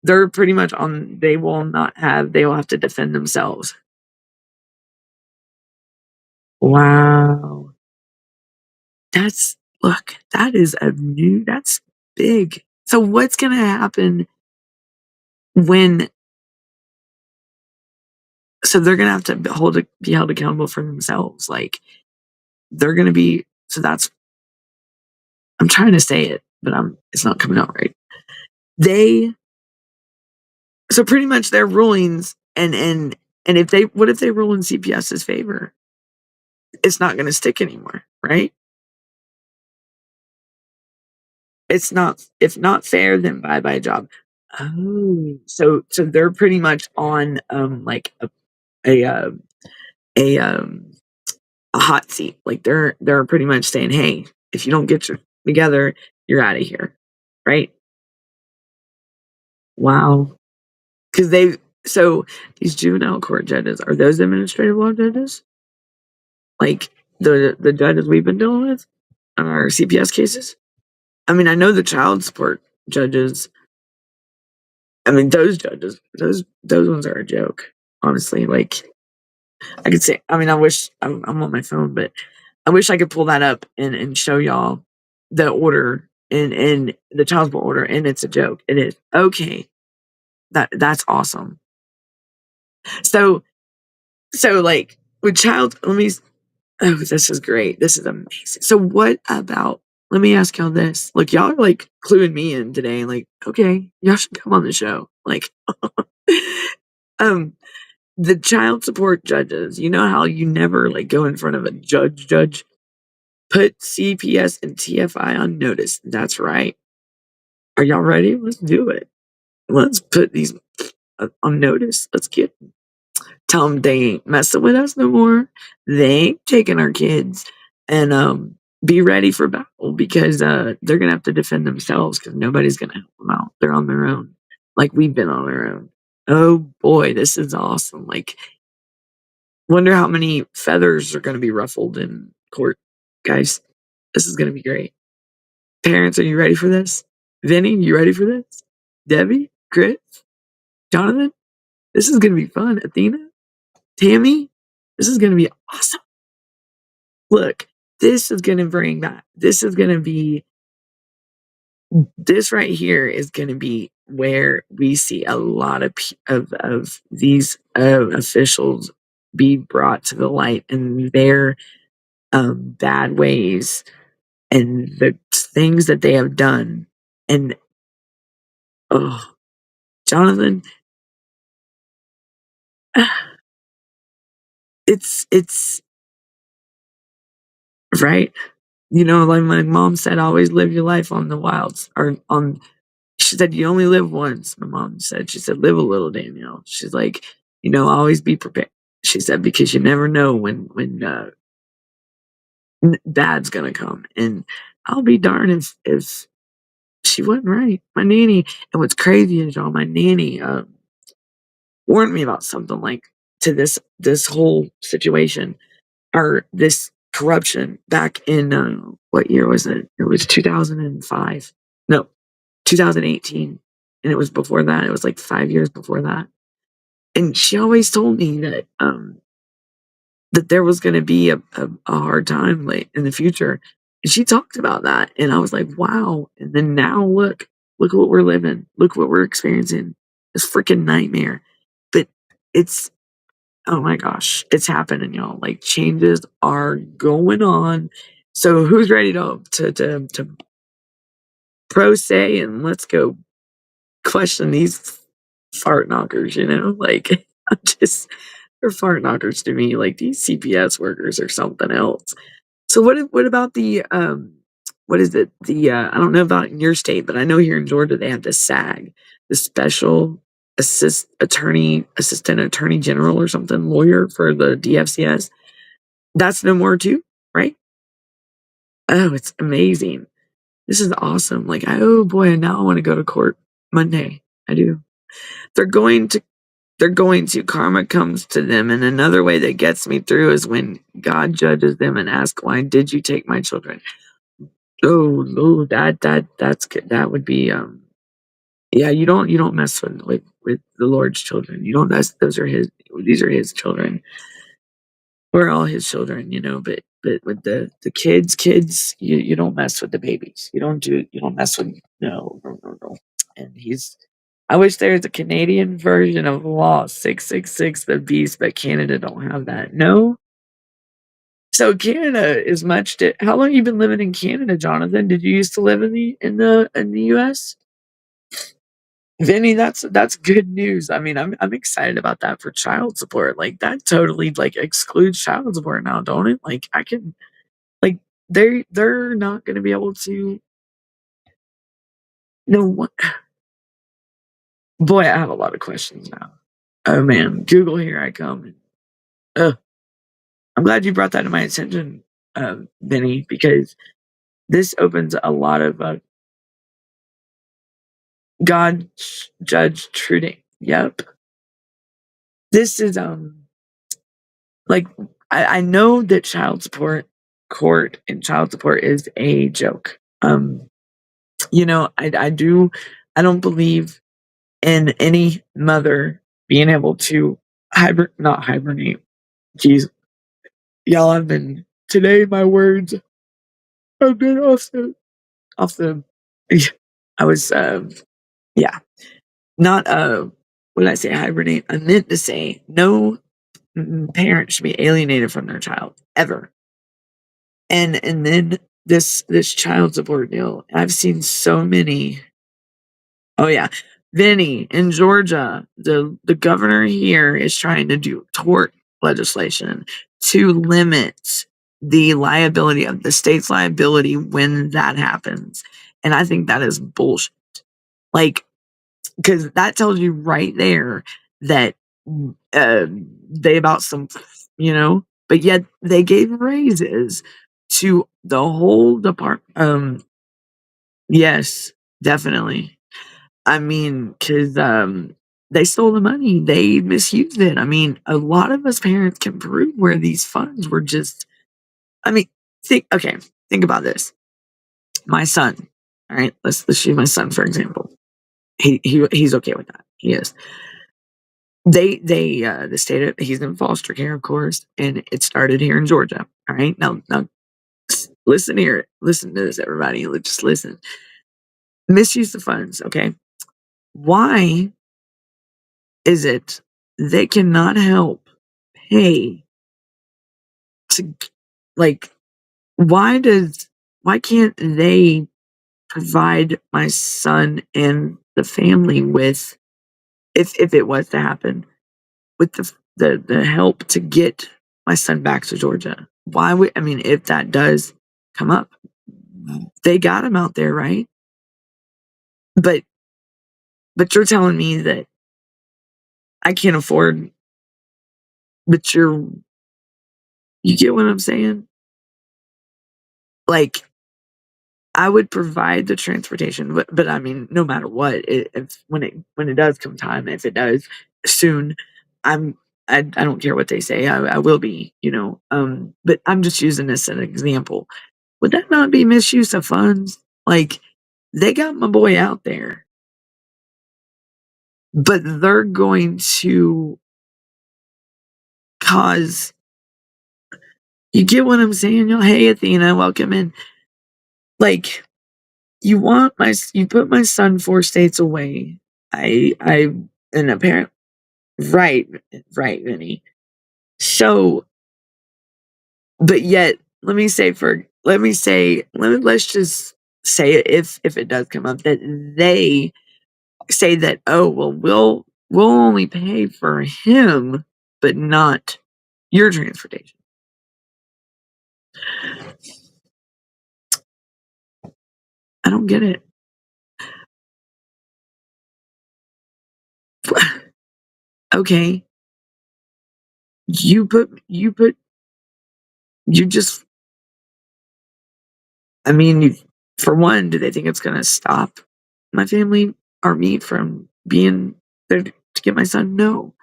they're pretty much on, they will have to defend themselves. Wow. That's big. So what's going to happen when, so they're going to have to be held accountable for themselves. Like they're going to be, so that's, I'm trying to say it, but it's not coming out right. So pretty much their rulings and what if they rule in CPS's favor? It's not going to stick anymore, right? It's not, if not fair, then bye job. Oh, so they're pretty much on like a uh, a a hot seat. Like they're pretty much saying, hey, if you don't get your together, you're out of here, right? Wow, because these juvenile court judges, are those administrative law judges? Like the judges we've been dealing with on our CPS cases? I mean, I know the child support judges. I mean, those judges, those ones are a joke, honestly. Like, I could say, I mean, I wish I'm on my phone, but I wish I could pull that up and show y'all the order and the child support order, and it's a joke. It is okay. That's awesome. So like with child, oh, this is great. This is amazing. So what about, let me ask y'all this. Look, y'all are like cluing me in today. Like, okay, y'all should come on the show. Like, um, the child support judges, you know how you never like go in front of a judge, put CPS and TFI on notice. That's right. Are y'all ready? Let's do it. Let's put these on notice. Tell them they ain't messing with us no more. They ain't taking our kids, and be ready for battle because they're gonna have to defend themselves because nobody's gonna help them out. They're on their own, like we've been on our own. Oh boy, this is awesome! Like, wonder how many feathers are gonna be ruffled in court, guys. This is gonna be great. Parents, are you ready for this? Vinny, you ready for this? Debbie, Chris, Jonathan, this is gonna be fun. Athena, Tammy, this is gonna be awesome. Look, this is gonna bring that. This right here is gonna be where we see a lot of these officials be brought to the light and their bad ways and the things that they have done. And oh, Jonathan, it's right. You know, like my mom said, always live your life on the wilds or on. She said, you only live once. My mom said, she said, live a little, Danielle. She's like, always be prepared. She said, because you never know when bad's gonna come. And I'll be darned if she wasn't right. My nanny, and what's crazy is y'all, my nanny warned me about something like to this whole situation or this corruption back in what year was it? It was 2005. No, 2018. And it was before that. It was like 5 years before that. And she always told me that there was going to be a hard time late in the future. And she talked about that. And I was like, wow. And then now look what we're living. Look what we're experiencing. This freaking nightmare. But it's, oh my gosh, it's happening, y'all. Like changes are going on. So who's ready to pro se and let's go question these fart knockers, Like I'm just, they're fart knockers to me. Like these CPS workers or something else. So what about the what is it? The I don't know about in your state, but I know here in Georgia they have the SAG, the special assistant attorney general or something, lawyer for the DFCS. That's no more too, Oh, it's amazing. This is awesome. Like, oh boy, now I want to go to court Monday. I do. They're going to they're going to. Karma comes to them. And another way that gets me through is when God judges them and asks, why did you take my children? Oh, that's good. That would be yeah, you don't mess with the Lord's children. You don't mess these are his children. We're all his children, but with the kids, you don't mess with the babies. You don't mess with no. And he's I wish there was a Canadian version of Law 666 the Beast, but Canada don't have that. No. So Canada is how long you been living in Canada, Jonathan? Did you used to live in the US? Vinny, that's good news. I mean, I'm excited about that for child support. Like that totally like excludes child support now, don't it? Like I can like they're not gonna be able to no what boy, I have a lot of questions now. Oh man, Google here I come. Uh, I'm glad you brought that to my attention, Vinny, because this opens a lot of God judge truthing. Yep. This is like I know that child support court and child support is a joke. I don't believe in any mother being able to not hibernate. Jeez, y'all have been today. My words have been off the. I was yeah, not what did I say? Hibernate. I meant to say no parent should be alienated from their child ever. And then this child support deal. I've seen so many. Oh yeah, Vinny in Georgia, the governor here is trying to do tort legislation to limit the liability of the state's liability when that happens, and I think that is bullshit. Like, because that tells you right there that uh, they about some, but yet they gave raises to the whole department. Yes, definitely. I mean, because they stole the money, they misused it. I mean, a lot of us parents can prove where these funds were just. I mean, think about this. My son, all right, let's use my son for example. He's okay with that. He is. The state he's in foster care, of course, and it started here in Georgia. All right, now listen here, listen to this, everybody. Just listen. Misuse of funds. Okay, why is it they cannot help pay to like? Why can't they provide my son and the family with if it was to happen with the help to get my son back to Georgia. Why would I mean if that does come up, they got him out there, right? But you're telling me that I can't afford but you get what I'm saying? Like I would provide the transportation, but I mean, no matter what, if when it does come time, if it does soon, I'm I don't care what they say, I will be, But I'm just using this as an example. Would that not be misuse of funds? Like they got my boy out there, but they're going to cause. You get what I'm saying? Hey, Athena, welcome in. Like you put my son 4 states away. I and apparent right, right, Vinny. So, but yet, let's just say if it does come up that they say that, oh well, we'll only pay for him, but not your transportation. I don't get it. Okay, you just I mean, for one, do they think it's going to stop my family or me from being there to get my son? No,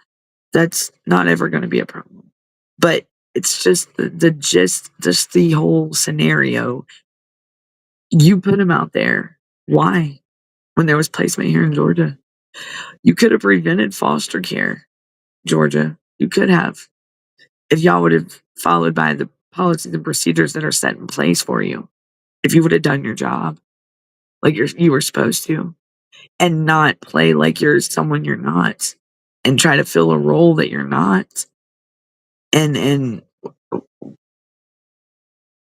that's not ever going to be a problem. But it's just the just the whole scenario. You put him out there. Why? When there was placement here in Georgia, you could have prevented foster care, Georgia. You could have, if y'all would have followed by the policies and procedures that are set in place for you. If you would have done your job like you were supposed to, and not play like you're someone you're not, and try to fill a role that you're not. And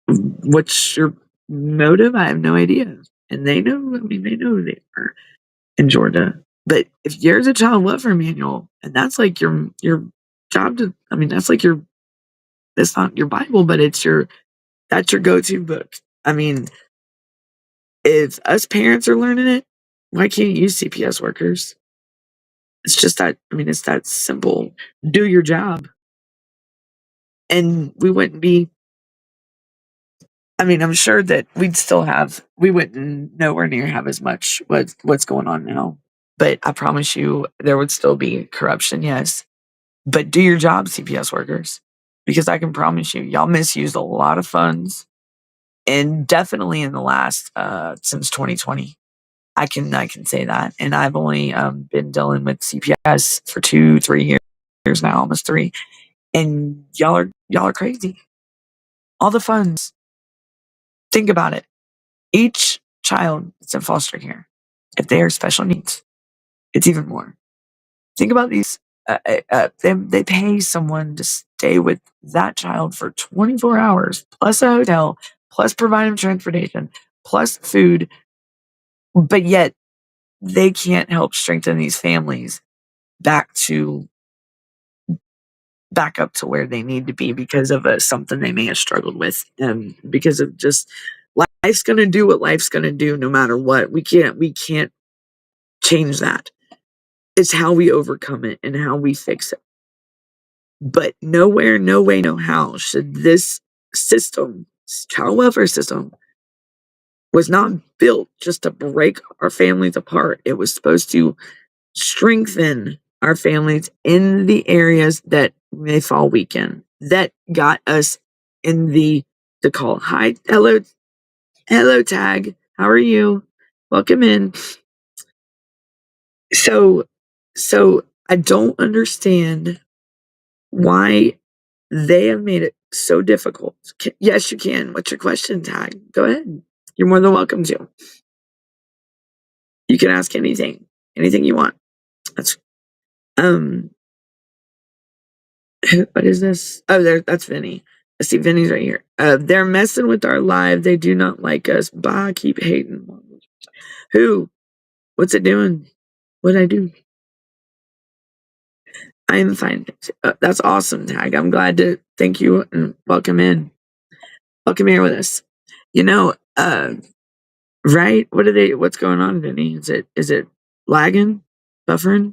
what's your motive? I have no idea. And they know. I mean, they know who they are in Georgia. But if there's a child welfare manual, and that's like your job to, I mean, that's like your, that's not your Bible, but that's your go-to book. I mean, if us parents are learning it, why can't you CPS workers? It's just that, I mean, it's that simple. Do your job. And we wouldn't be, I mean, I'm sure that we wouldn't nowhere near have as much what's going on now. But I promise you, there would still be corruption, yes. But do your job, CPS workers, because I can promise you, y'all misused a lot of funds, and definitely in the last since 2020. I can say that, and I've only been dealing with CPS for 2-3 years now, almost 3, and y'all are crazy. All the funds. Think about it. Each child that's in foster care, if they are special needs, it's even more. Think about these. They pay someone to stay with that child for 24 hours, plus a hotel, plus provide them transportation, plus food, but yet they can't help strengthen these families back to back up to where they need to be because of something they may have struggled with, because of just life's going to do what life's going to do no matter what. We can't change that. It's how we overcome it and how we fix it. But nowhere, no way, no how should this system, this child welfare system, was not built just to break our families apart. It was supposed to strengthen our families in the areas that may fall weak in. That got us in the call. Hi, hello, tag. How are you? Welcome in. So I don't understand why they have made it so difficult. Yes, you can. What's your question, tag? Go ahead. You're more than welcome to. You can ask anything you want. That's what is this? Oh, that's Vinny. I see Vinny's right here. They're messing with our live. They do not like us. Bah, keep hating. Who? What's it doing? What'd I do? I am fine. That's awesome, tag. I'm glad to thank you and welcome in. Welcome here with us. You know, right? What's going on, Vinny? Is it lagging? Buffering?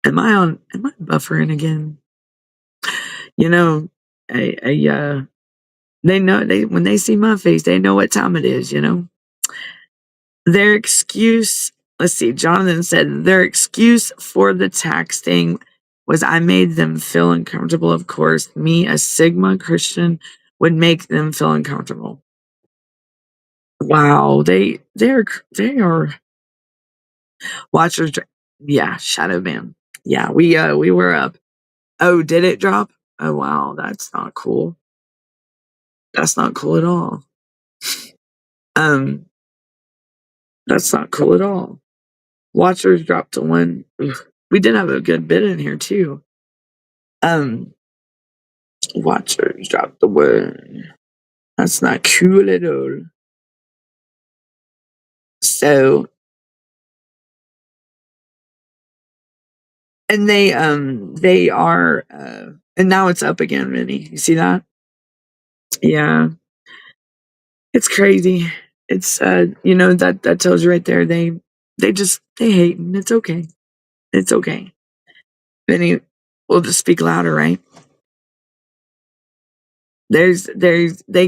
Am I buffering again? You know, they know when they see my face, they know what time it is, you know? Their excuse, let's see, Jonathan said their excuse for the tax thing was I made them feel uncomfortable. Of course, me, a Sigma Christian, would make them feel uncomfortable. Wow, they are watchers. Yeah, shadow ban. Yeah, we were up. Oh, did it drop? Oh wow, that's not cool. That's not cool at all. Um, that's not cool at all. Watchers dropped to 1. Ugh. We did have a good bit in here too. Um, Watchers dropped to 1. That's not cool at all. So, and they are and now it's up again, Vinny. You see that? Yeah. It's crazy. It's that tells you right there. They hate, and it's okay. It's okay. Vinny, we'll just speak louder, right? They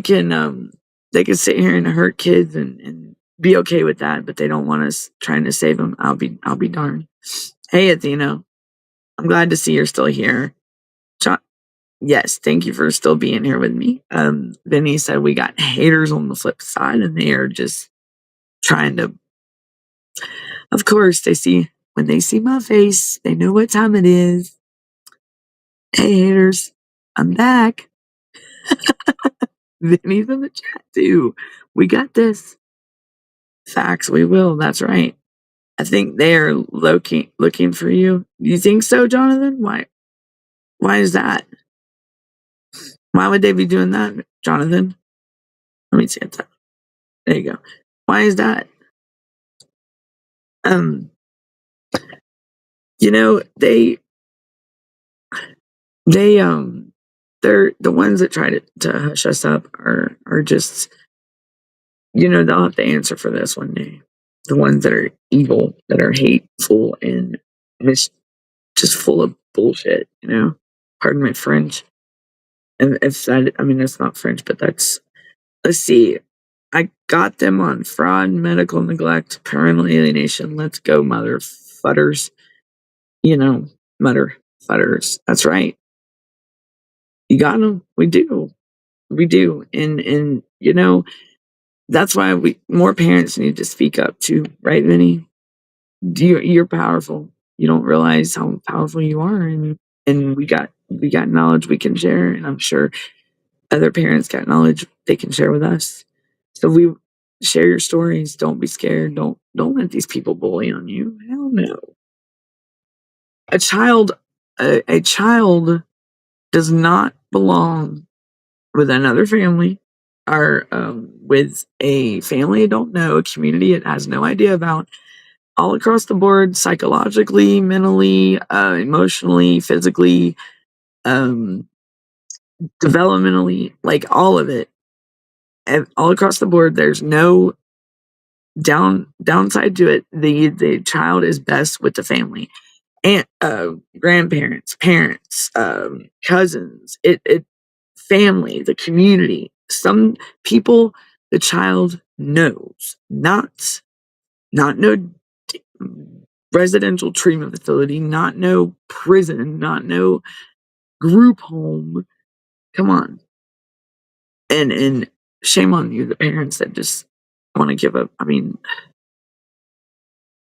can they could sit here and hurt kids and be okay with that, but they don't want us trying to save them. I'll be darned. Hey, Athena, I'm glad to see you're still here. John, yes, thank you for still being here with me. Vinny said we got haters on the flip side, and they are just trying to. Of course, when they see my face, they know what time it is. Hey, haters, I'm back. Vinny's in the chat too. We got this. Facts, we will. That's right. I think they are looking for you. You think so, Jonathan? Why? Why is that? Why would they be doing that, Jonathan? Let me see it. There you go. Why is that? Um, they they're the ones that try to hush us up are just they'll have to answer for this one day. The ones that are evil, that are hateful and just full of bullshit, Pardon my French. And if that, I mean, that's not French, but let's see. I got them on fraud, medical neglect, parental alienation. Let's go, mother fudders. Mother fudders. That's right. You got them. We do. We do. And that's why more parents need to speak up too, right, Vinny? You're powerful. You don't realize how powerful you are, and we got knowledge we can share, and I'm sure other parents got knowledge they can share with us. So we share your stories. Don't be scared. Don't let these people bully on you. Hell no. A child does not belong with another family or with a family it don't know, a community it has no idea about, all across the board, psychologically, mentally, emotionally, physically, um, developmentally, like all of it. And all across the board, there's no downside to it. The child is best with the family, and grandparents, parents, cousins, it family, the community. Some people the child knows, not no residential treatment facility, not no prison, not no group home. Come on. And shame on you, the parents that just want to give up. I mean,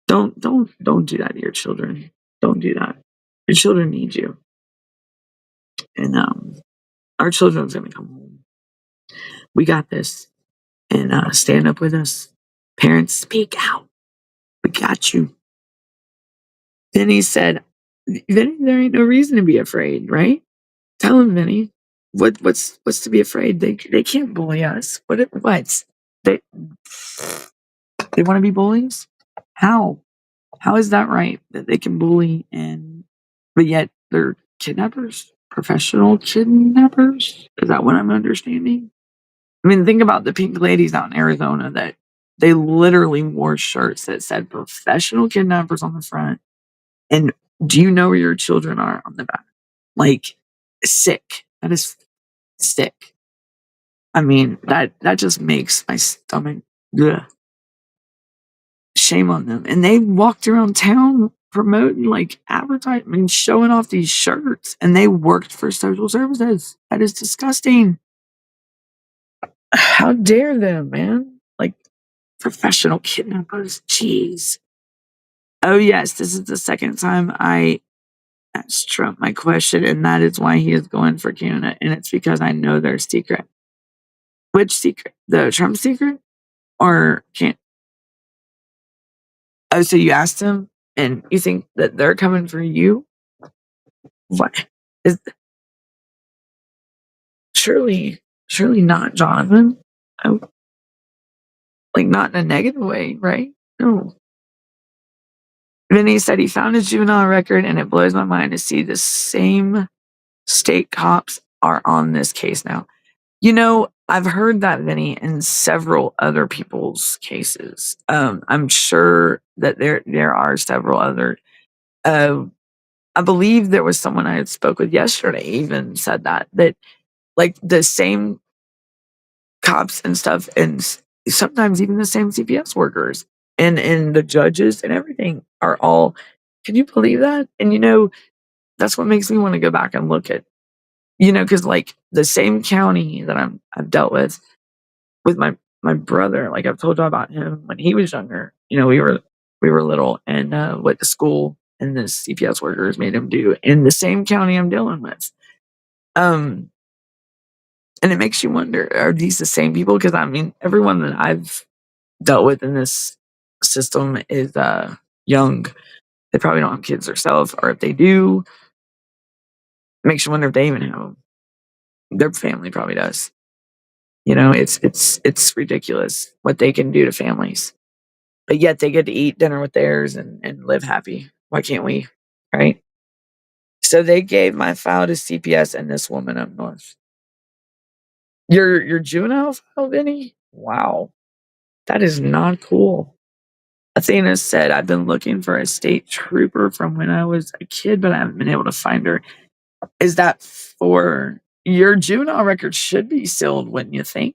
don't do that to your children. Don't do that. Your children need you. And our children's gonna come home. We got this. And stand up with us. Parents, speak out. We got you. Vinny said, Vinny, there ain't no reason to be afraid, right? Tell him, Vinny. What's to be afraid? They can't bully us. What? They want to be bullies? How? How is that right? That they can bully but yet they're kidnappers? Professional kidnappers? Is that what I'm understanding? I mean, think about the pink ladies out in Arizona that they literally wore shirts that said professional kidnappers on the front. And do you know where your children are on the back? Like, sick. That is sick. I mean, that just makes my stomach, ugh. Shame on them. And they walked around town promoting, like, advertising, showing off these shirts, and they worked for social services. That is disgusting. How dare them, man? Like, professional kidnappers. Jeez. Oh, yes, this is the second time I asked Trump my question, and that is why he is going for Canada. And it's because I know their secret. Which secret? The Trump secret? Or can't? Oh, so you asked him, and you think that they're coming for you? What is surely not, Jonathan? Oh, like not in a negative way, right? No. Vinny said he found his juvenile record, and it blows my mind to see the same state cops are on this case now. I've heard that, Vinny, in several other people's cases. I'm sure that there are several other. I believe there was someone I had spoke with yesterday even said that like the same cops and stuff, and sometimes even the same CPS workers and the judges and everything are all. Can you believe that? And that's what makes me want to go back and look at, because like the same county that I've dealt with my brother, like I've told you about him when he was younger. We were little, and what the school and the CPS workers made him do in the same county I'm dealing with. Um, and it makes you wonder: are these the same people? Because I mean, everyone that I've dealt with in this system is young. They probably don't have kids themselves, or if they do, it makes you wonder if they even have them. Their family probably does. It's ridiculous what they can do to families. But yet they get to eat dinner with theirs and live happy. Why can't we? Right? So they gave my file to CPS and this woman up north. Your juvenile file, Vinny? Wow. That is not cool. Athena said, I've been looking for a state trooper from when I was a kid, but I haven't been able to find her. Is that for your juvenile record should be sealed, wouldn't you think?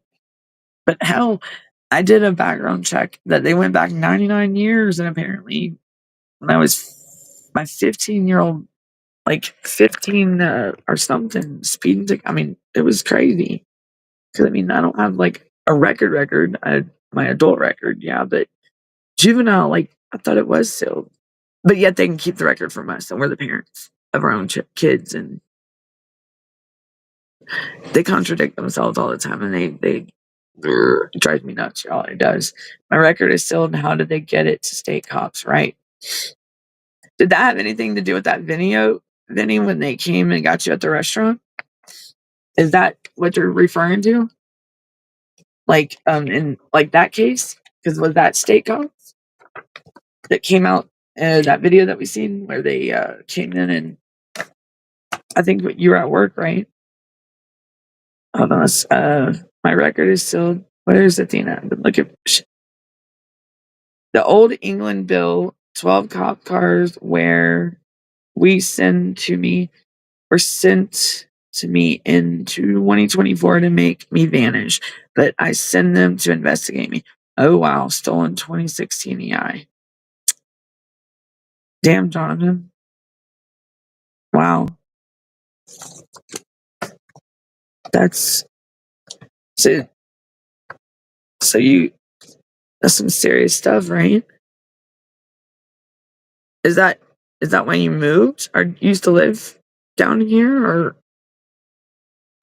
But hell, I did a background check that they went back 99 years, and apparently when I was my 15-year-old, like 15 or something, speeding ticket. I mean, it was crazy. Because I mean, I don't have like a record. My adult record, yeah, but juvenile, like I thought it was sealed. But yet they can keep the record from us, and we're the parents of our own kids, and they contradict themselves all the time, and they it drives me nuts. All it does. My record is sealed, and how did they get it to state cops? Right? Did that have anything to do with that video, Vinny, when they came and got you at the restaurant? Is that what you're referring to? Like, in like that case? Because was that state cops that came out, that video that we seen where they came in, and I think you were at work, right? Hold on, my record is still. Where's Athena? Look at the old England bill. 12 cop cars where we send to me were sent to me in 2024 to make me vanish, but I send them to investigate me. Oh wow, stolen 2016 EI. Damn, Jonathan. Wow, that's so. So that's some serious stuff, right? Is that is that when you moved or used to live down here? Or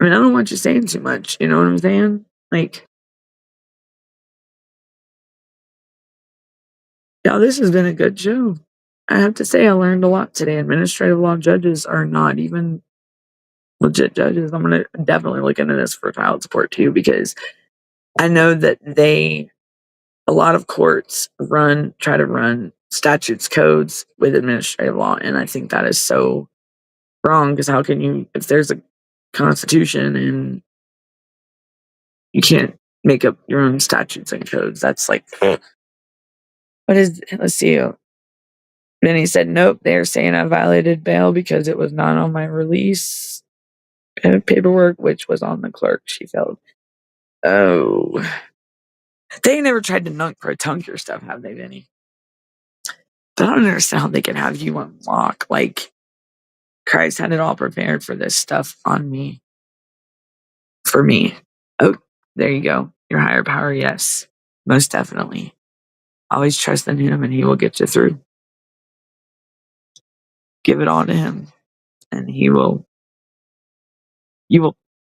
I mean, I don't want you saying too much. You know what I'm saying? Like, yeah, this has been a good show. I have to say, I learned a lot today. Administrative law judges are not even legit judges. I'm going to definitely look into this for child support too, because I know that a lot of courts try to run statutes, codes with administrative law. And I think that is so wrong, because how can you, if there's a constitution and you can't make up your own statutes and codes, that's like, let's see. Then he said, nope, they're saying I violated bail because it was not on my release paperwork, which was on the clerk. She failed. Oh, they never tried to tunk your stuff, have they, Vinny? But I don't understand how they can have you on lock. Like, Christ had it all prepared for this stuff on me. For me. Oh, there you go. Your higher power, yes. Most definitely. Always trust in him and he will get you through. Give it all to him and you will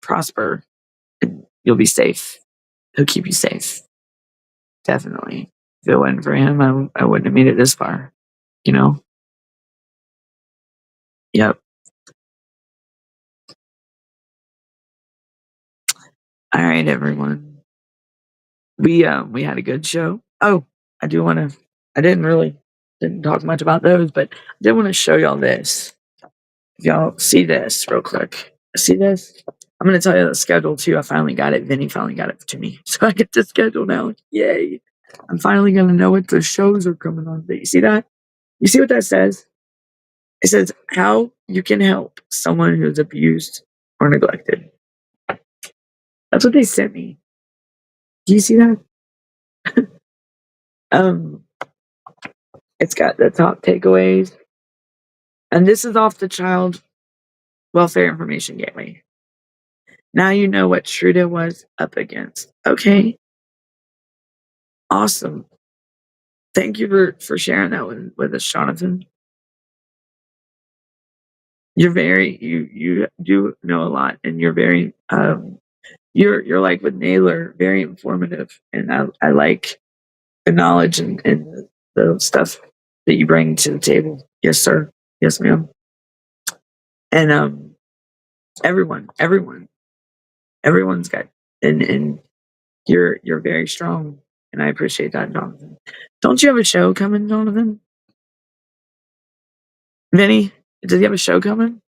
prosper and you'll be safe. He'll keep you safe. Definitely. If it wasn't for him, I wouldn't have made it this far. You know? Yep. All right, everyone. We had a good show. Oh, I didn't talk much about those, but I did want to show y'all this. If y'all see this real quick. See this? I'm gonna tell you the schedule too. I finally got it. Vinny finally got it to me. So I get the schedule now. Yay. I'm finally gonna know what the shows are coming on. But you see that? You see what that says? It says how you can help someone who's abused or neglected. That's what they sent me. Do you see that? It's got the top takeaways. And this is off the Child Welfare Information Gateway. Now you know what Trudeau was up against. Okay. Awesome. Thank you for sharing that with us, Jonathan. You're you do know a lot, and you're very you're like with Naylor, very informative, and I like the knowledge and the stuff that you bring to the table. Yes, sir. Yes, ma'am. And everyone's got and you're very strong, and I appreciate that, Jonathan. Don't you have a show coming, Jonathan? Vinny, does he have a show coming?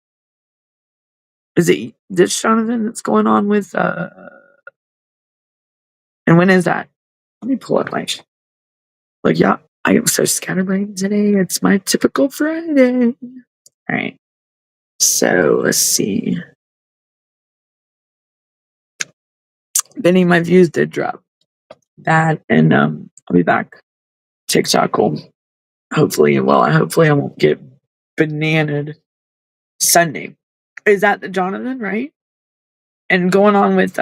Is it this Jonathan that's going on with and when is that? Let me pull up my like yeah, I am so scatterbrained today. It's my typical Friday. All right. So let's see. Vinny, my views did drop. That and I'll be back. TikTok will hopefully I won't get bananaed Sunday. Is that the Jonathan, right? And going on with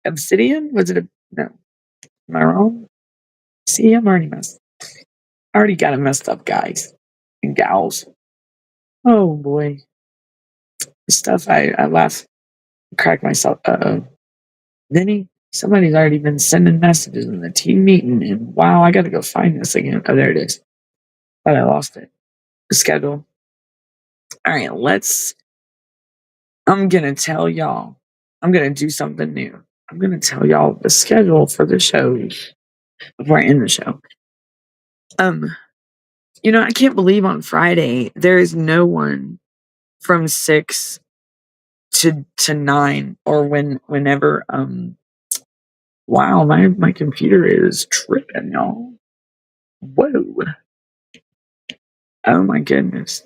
Obsidian? Was it a no? Am I wrong? See, I'm already messed. I already got it messed up, guys and gals. Oh boy. The stuff I laugh, crack myself. Vinny, somebody's already been sending messages in the team meeting, and wow, I gotta go find this again. Oh, there it is. But I lost it. The schedule. All right, I'm gonna tell y'all. I'm gonna do something new. I'm gonna tell y'all the schedule for the shows before I end the show. I can't believe on Friday there is no one from 6 to 9 or whenever wow, my computer is tripping, y'all. Whoa. Oh my goodness.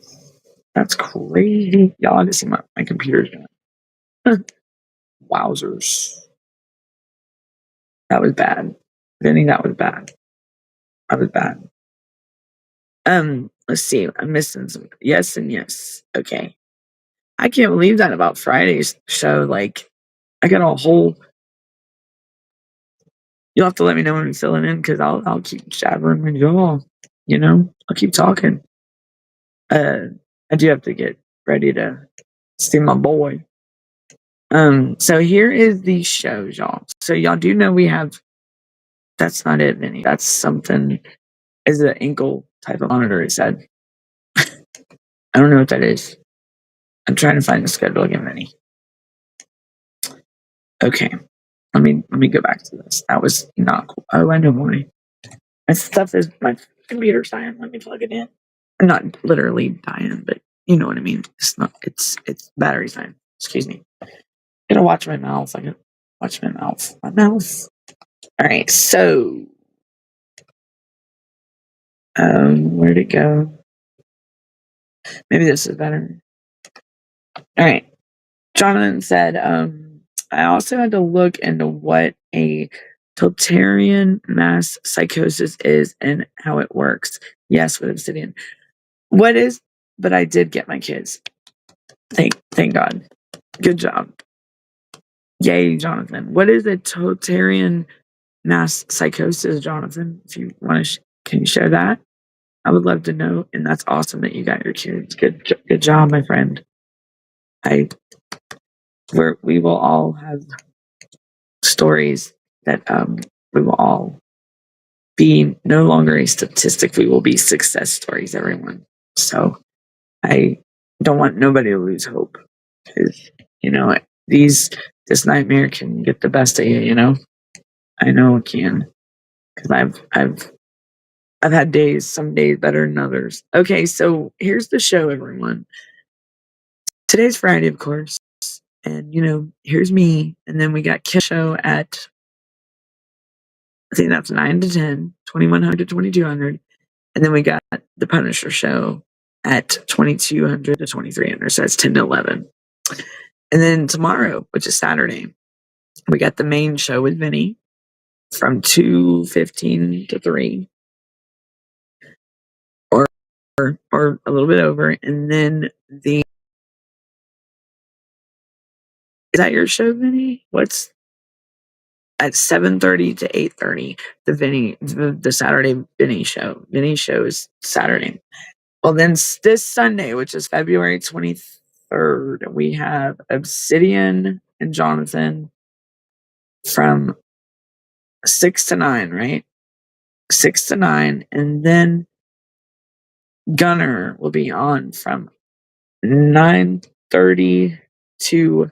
That's crazy. Y'all I just see my computer's doing. Wowzers. That was bad. Vinny, that was bad. That was bad. Let's see. I'm missing some yes and yes. Okay. I can't believe that about Friday's show. Like, I got a whole. You'll have to let me know when I'm filling in because I'll keep jabbering with y'all. I'll keep talking. I do have to get ready to see my boy. So here is the show, y'all. So y'all do know we have. That's not it, Vinny. That's something. Is an ankle type of monitor. It said. I don't know what that is. I'm trying to find the schedule again, Vinny. Okay. Let me go back to this. That was not cool. Oh, I know why. My stuff is my computer's dying. Let me plug it in. Not literally dying, but you know what I mean. It's not. It's battery time. Excuse me. Gotta watch my mouth. I gotta watch my mouth. My mouth. All right. So, where'd it go? Maybe this is better. All right. Jonathan said, I also had to look into what a totalitarian mass psychosis is and how it works. Yes, with Obsidian. What is? But I did get my kids. Thank God. Good job. Yay, Jonathan. What is a totalitarian mass psychosis, Jonathan? If you want to, can you share that? I would love to know. And that's awesome that you got your kids. Good job, my friend. We will all have stories that we will all be no longer a statistic. We will be success stories, everyone. So I don't want nobody to lose hope because this nightmare can get the best of you. I know it can because I've had days, some days better than others. Okay, so here's the show, everyone. Today's Friday, of course, and here's me, and then we got Kim show at I think that's 9 to 10, 2100 to 2200. And then we got the Punisher show at 2200 to 2300. So that's 10 to 11. And then tomorrow, which is Saturday, We got the main show with Vinny from 2:15 to 3, or or a little bit over, and then the is that your show, Vinny? What's at 7:30 to 8:30? The Saturday Vinny show. Vinny show is Saturday. Well, then this Sunday, which is February 23rd, we have Obsidian and Jonathan from 6 to 9, right? 6 to 9, and then Gunner will be on from 9:30 to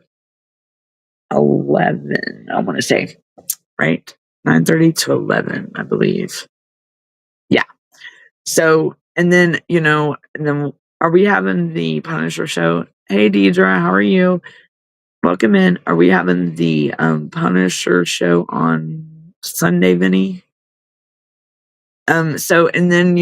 11. I want to say, right? 9:30 to 11, I believe. Yeah. So, and then, and then are we having the Punisher show? Hey, Deidre, how are you? Welcome in. Are we having the Punisher show on Sunday, Vinny? So, and then,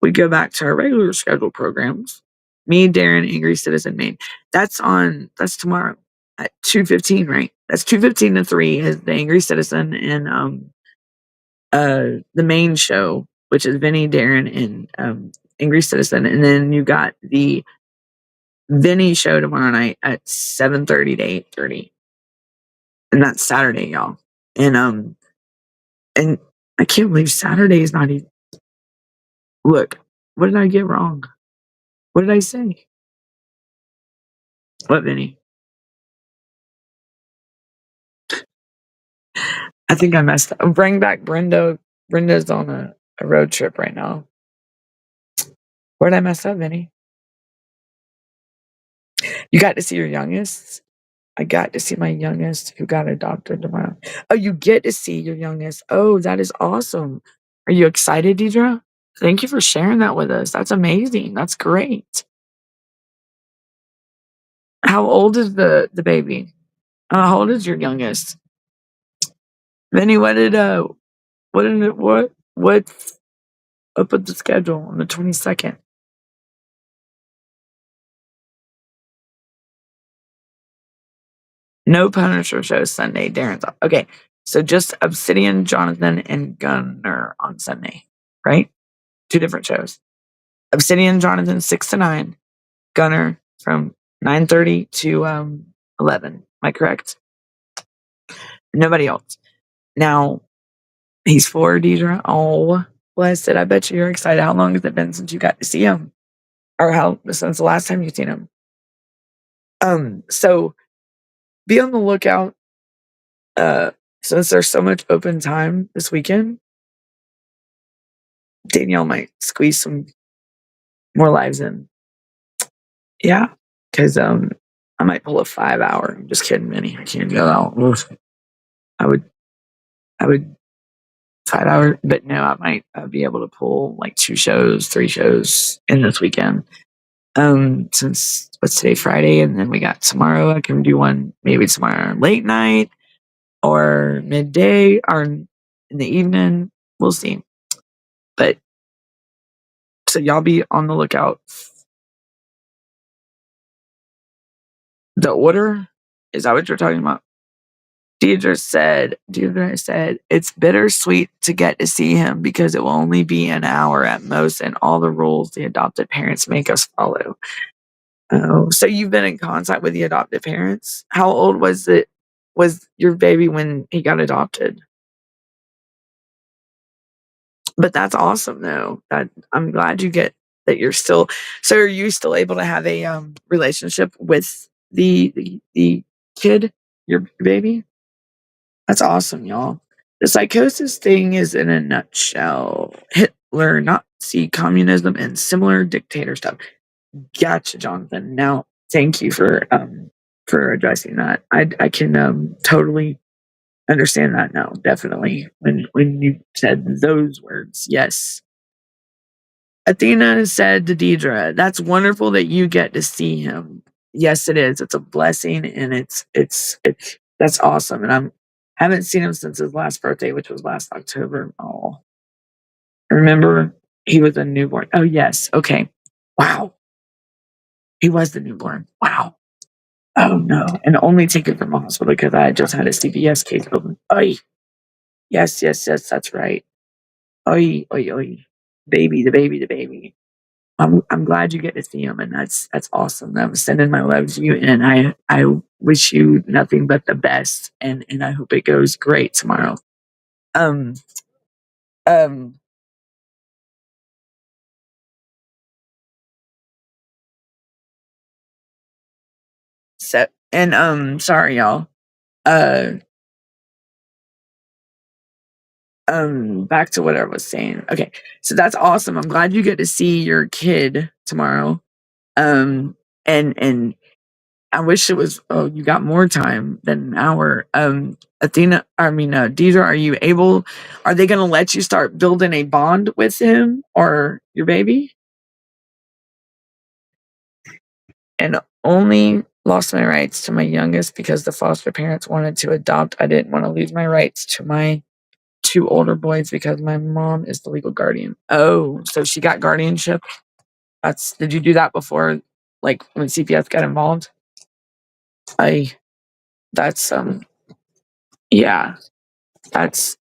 we go back to our regular scheduled programs. Me, Darren, Angry Citizen, Maine. That's tomorrow at 2:15, right? That's 2:15 to 3 is the Angry Citizen, and the main show, which is Vinny, Darren, and Angry Citizen. And then you got the Vinny show tomorrow night at 7:30 to 8:30. And that's Saturday, y'all. And I can't believe Saturday is not even. Look, what did I get wrong? What did I say? What, Vinny? I think I messed up. Bring back Brenda. Brenda's on a road trip right now. Where did I mess up, Vinny? You got to see your youngest? I got to see my youngest who got adopted tomorrow. Oh, you get to see your youngest. Oh, that is awesome. Are you excited, Deidre? Thank you for sharing that with us. That's amazing. That's great. How old is the baby? How old is your youngest? Vinny, what's up with the schedule on the 22nd? No Punisher shows Sunday. Darren's off. Okay, so just Obsidian, Jonathan, and Gunner on Sunday, right? Two different shows. Obsidian, Jonathan, 6 to 9. Gunner from 9:30 to 11. Am I correct? Nobody else. Now, he's 4, Deidre. Oh, blessed. I bet you're excited. How long has it been since you got to see him? Or since the last time you've seen him? So be on the lookout. Since there's so much open time this weekend, Danielle might squeeze some more lives in. Yeah, because I might pull a 5-hour. I'm just kidding, Minnie. I can't go out. Oof. I would 5 hours, but no, I might be able to pull like 2 shows, 3 shows in this weekend. Since what's today, Friday, and then we got tomorrow. I can do one maybe tomorrow late night or midday or in the evening. We'll see. But so y'all be on the lookout. The order, is that what you're talking about? Deidre said, it's bittersweet to get to see him because it will only be an hour at most and all the rules the adopted parents make us follow. Oh, so you've been in contact with the adopted parents? How old was your baby when he got adopted? But that's awesome though. That I'm glad that you're still, so are you still able to have a relationship with the kid, your baby? That's awesome, y'all. The psychosis thing is in a nutshell. Hitler, Nazi, communism, and similar dictator stuff. Gotcha, Jonathan. Now, thank you for addressing that. I can totally understand that now. Definitely, when you said those words, yes. Athena said to Deidre, "That's wonderful that you get to see him. Yes, it is. It's a blessing, and it's that's awesome. And I haven't seen him since his last birthday, which was last October. Oh, remember he was a newborn. Oh yes, okay. Wow, he was the newborn. Wow. Oh no, and only take it from the hospital because I just had a CPS case open. Oy. Yes, that's right. Oy, oy, oy. Baby, the baby, the baby. I'm glad you get to see him, and that's awesome. I'm sending my love to you, and I wish you nothing but the best, and I hope it goes great tomorrow. Um um so and sorry y'all. Uh back to what I was saying. Okay, so that's awesome. I'm glad you get to see your kid tomorrow. Um and I wish it was, oh, you got more time than an hour. Athena, I mean, Deidre, are they going to let you start building a bond with him or your baby? And only lost my rights to my youngest because the foster parents wanted to adopt. I didn't want to lose my rights to my two older boys because my mom is the legal guardian. Oh, so she got guardianship. Did you do that before, like when CPS got involved? I, that's, yeah, that's,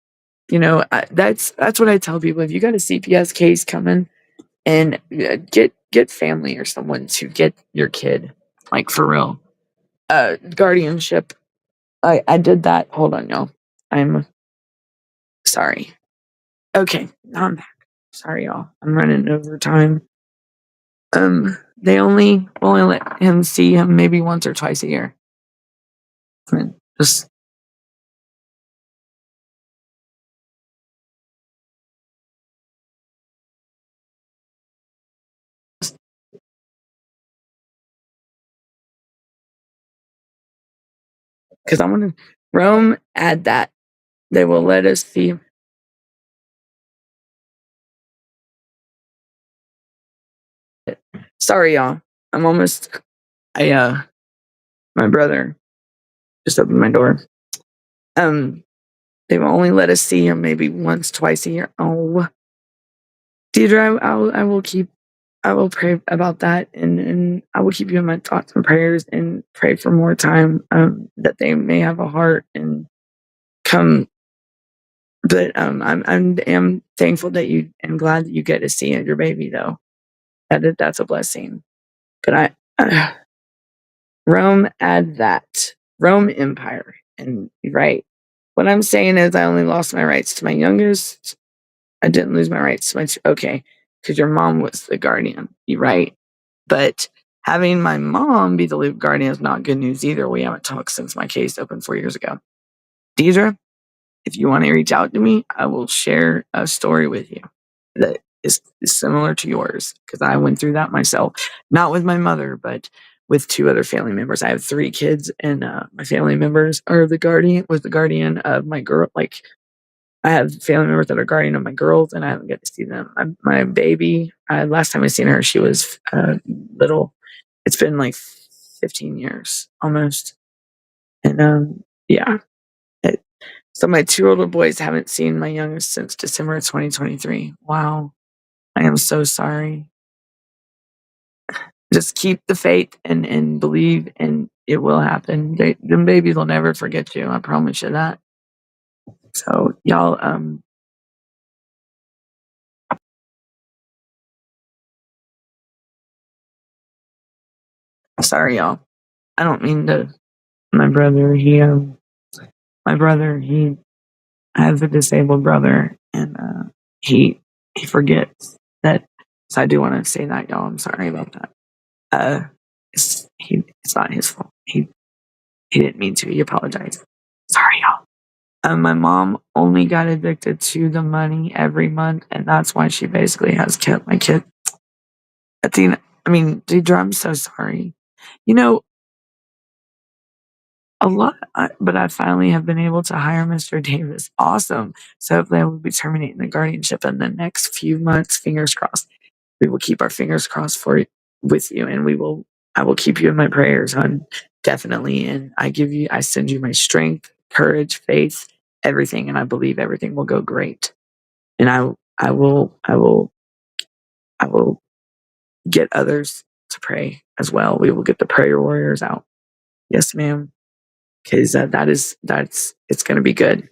that's what I tell people. If you got a CPS case coming, and get family or someone to get your kid, like for real. Guardianship. I did that. Hold on, y'all. I'm sorry. Okay, now I'm back. Sorry, y'all. I'm running over time. They only let him see him maybe once or twice a year. I mean, just because I want to Rome add that they will let us see him. Sorry, y'all. I'm almost. I My brother just opened my door. Um, they will only let us see him maybe once, twice a year. Oh, Deidre, I will pray about that, and I will keep you in my thoughts and prayers, and pray for more time, that they may have a heart and come. But I'm thankful that you and glad that you get to see your baby though. That's a blessing. But Rome add that Rome Empire, and right. What I'm saying is, I only lost my rights to my youngest. I didn't lose my rights to my okay, because your mom was the guardian. You're right, but having my mom be the legal guardian is not good news either. We haven't talked since my case opened 4 years ago. Deidre, if you want to reach out to me, I will share a story with you that is similar to yours because I went through that myself, not with my mother, but with two other family members. I have three kids, and my family members are the guardian of my girl. Like, I have family members that are guardian of my girls, and I haven't get to see them. My baby, last time I seen her, she was little. It's been like 15 years almost, and yeah. It, so my two older boys haven't seen my youngest since December of 2023. Wow, I am so sorry. Just keep the faith and believe, and it will happen. Them babies will never forget you. I promise you that. So y'all, sorry y'all. I don't mean to. My brother, he has a disabled brother, and he he forgets that. So I do want to say that, y'all. I'm sorry about that. It's not his fault. He didn't mean to. He apologized. Sorry, y'all. My mom only got addicted to the money every month, and that's why she basically has kept my kid. Athena, I mean, Deidre, I'm so sorry. You know, a lot, but I finally have been able to hire Mr. Davis. Awesome. So hopefully I will be terminating the guardianship in the next few months. Fingers crossed. We will keep our fingers crossed with you, and I will keep you in my prayers, hon. Definitely. And I send you my strength, courage, faith, everything, and I believe everything will go great. And I will get others to pray as well. We will get the prayer warriors out. Yes, ma'am. Because it's going to be good.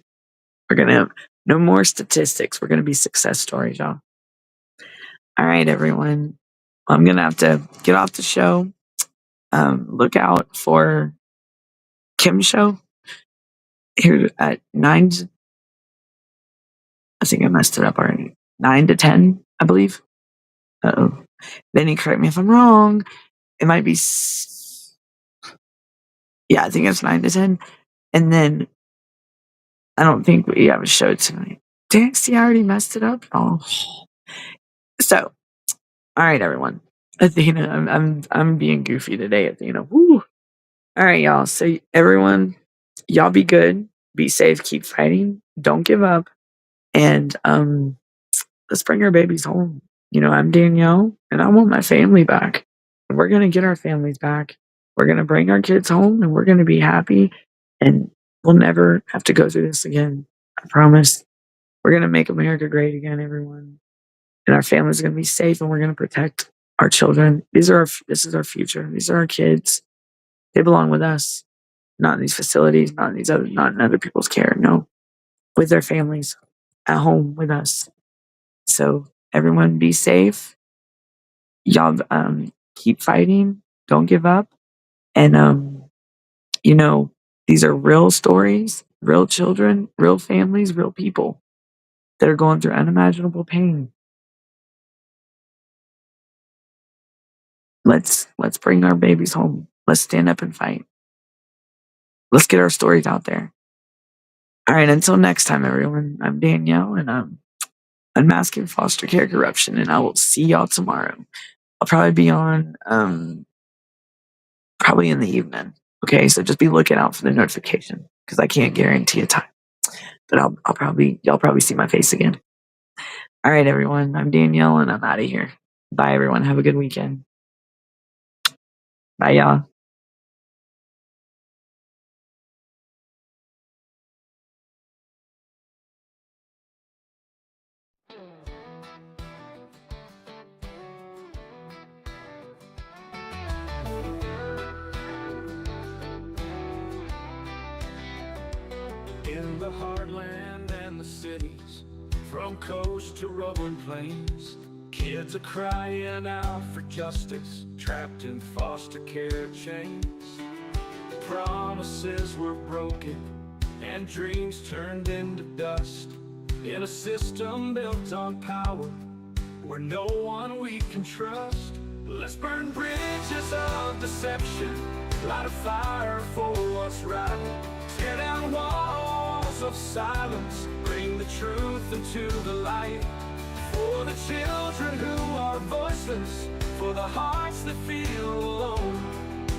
We're going to have no more statistics. We're going to be success stories, y'all. All right, everyone. I'm going to have to get off the show. Look out for Kim's show here at 9. I think I messed it up already. 9 to 10, I believe. Uh-oh. Then you correct me if I'm wrong. It might be... Yeah, I think it's 9 to 10. And then I don't think we have a show tonight. Dang, see, I already messed it up. Oh. So, all right, everyone. Athena, I'm being goofy today, Athena. Woo. All right, y'all. So everyone, y'all be good, be safe, keep fighting, don't give up, and let's bring our babies home. I'm Danielle, and I want my family back. And we're gonna get our families back. We're gonna bring our kids home, and we're gonna be happy, and we'll never have to go through this again. I promise. We're gonna make America great again, everyone, and our families are gonna be safe, and we're gonna protect our children. This is our future. These are our kids. They belong with us, not in these facilities, not in other people's care. No, with their families, at home with us. So everyone, be safe. Y'all, keep fighting. Don't give up. And these are real stories, real children, real families, real people that are going through unimaginable pain. Let's bring our babies home. Let's stand up and fight. Let's get our stories out there. All right, until next time, everyone. I'm Danielle, and I'm Unmasking Foster Care Corruption, and I will see y'all tomorrow. I'll probably be on probably in the evening. Okay, so just be looking out for the notification because I can't guarantee a time, but y'all probably see my face again. All right, everyone. I'm Danielle, and I'm out of here. Bye, everyone. Have a good weekend. Bye, y'all. In the heartland and the cities, from coast to rolling plains, kids are crying out for justice, trapped in foster care chains. Promises were broken and dreams turned into dust, in a system built on power where no one we can trust. Let's burn bridges of deception, light a fire for what's right, tear down walls of silence, bring the truth into the light. For the children who are voiceless, for the hearts that feel alone,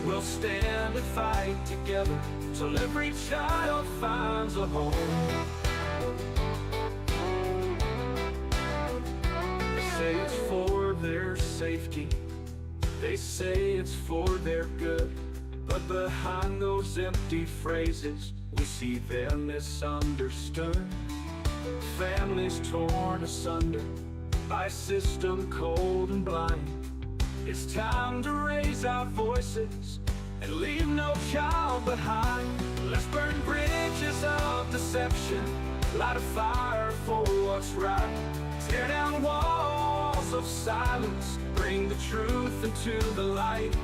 we'll stand and fight together till every child finds a home. They say it's for their safety, they say it's for their good, but behind those empty phrases, we see them misunderstood. Families torn asunder by a system cold and blind. It's time to raise our voices and leave no child behind. Let's burn bridges of deception, light a fire for what's right, tear down walls of silence, bring the truth into the light.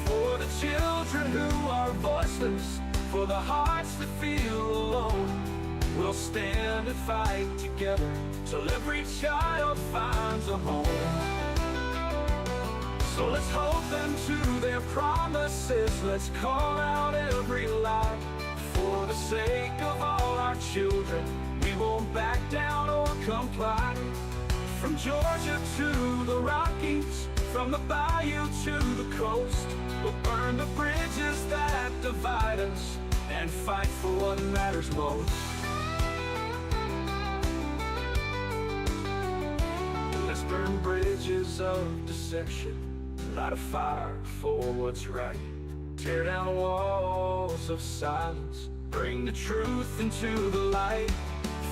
For the children who are voiceless, for the hearts that feel alone, we'll stand and fight together till every child finds a home. So let's hold them to their promises, let's call out every lie. For the sake of all our children, we won't back down or comply. From Georgia to the Rockies, from the bayou to the coast, we'll burn the bridges that divide us and fight for what matters most. Let's burn bridges of deception, light a fire for what's right, tear down walls of silence, bring the truth into the light.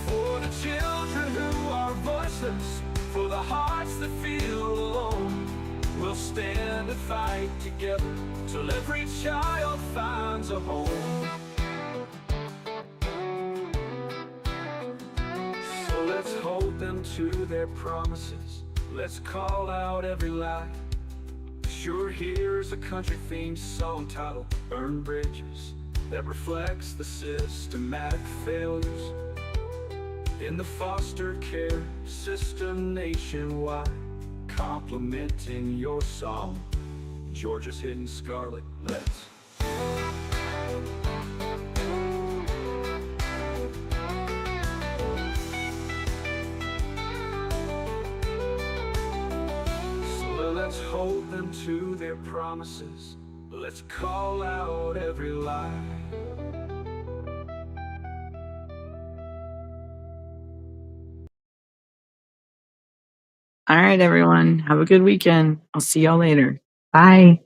For the children who are voiceless, for the hearts that feel alone, We'll stand and fight together till every child finds a home. So let's hold them to their promises. Let's call out every lie. Sure, here's a country themed song titled Burn Bridges that reflects the systematic failures in the foster care system nationwide. Complimenting your song, Georgia's Hidden Scarlet. Let's let's hold them to their promises. Let's call out every lie. All right, everyone. Have a good weekend. I'll see y'all later. Bye.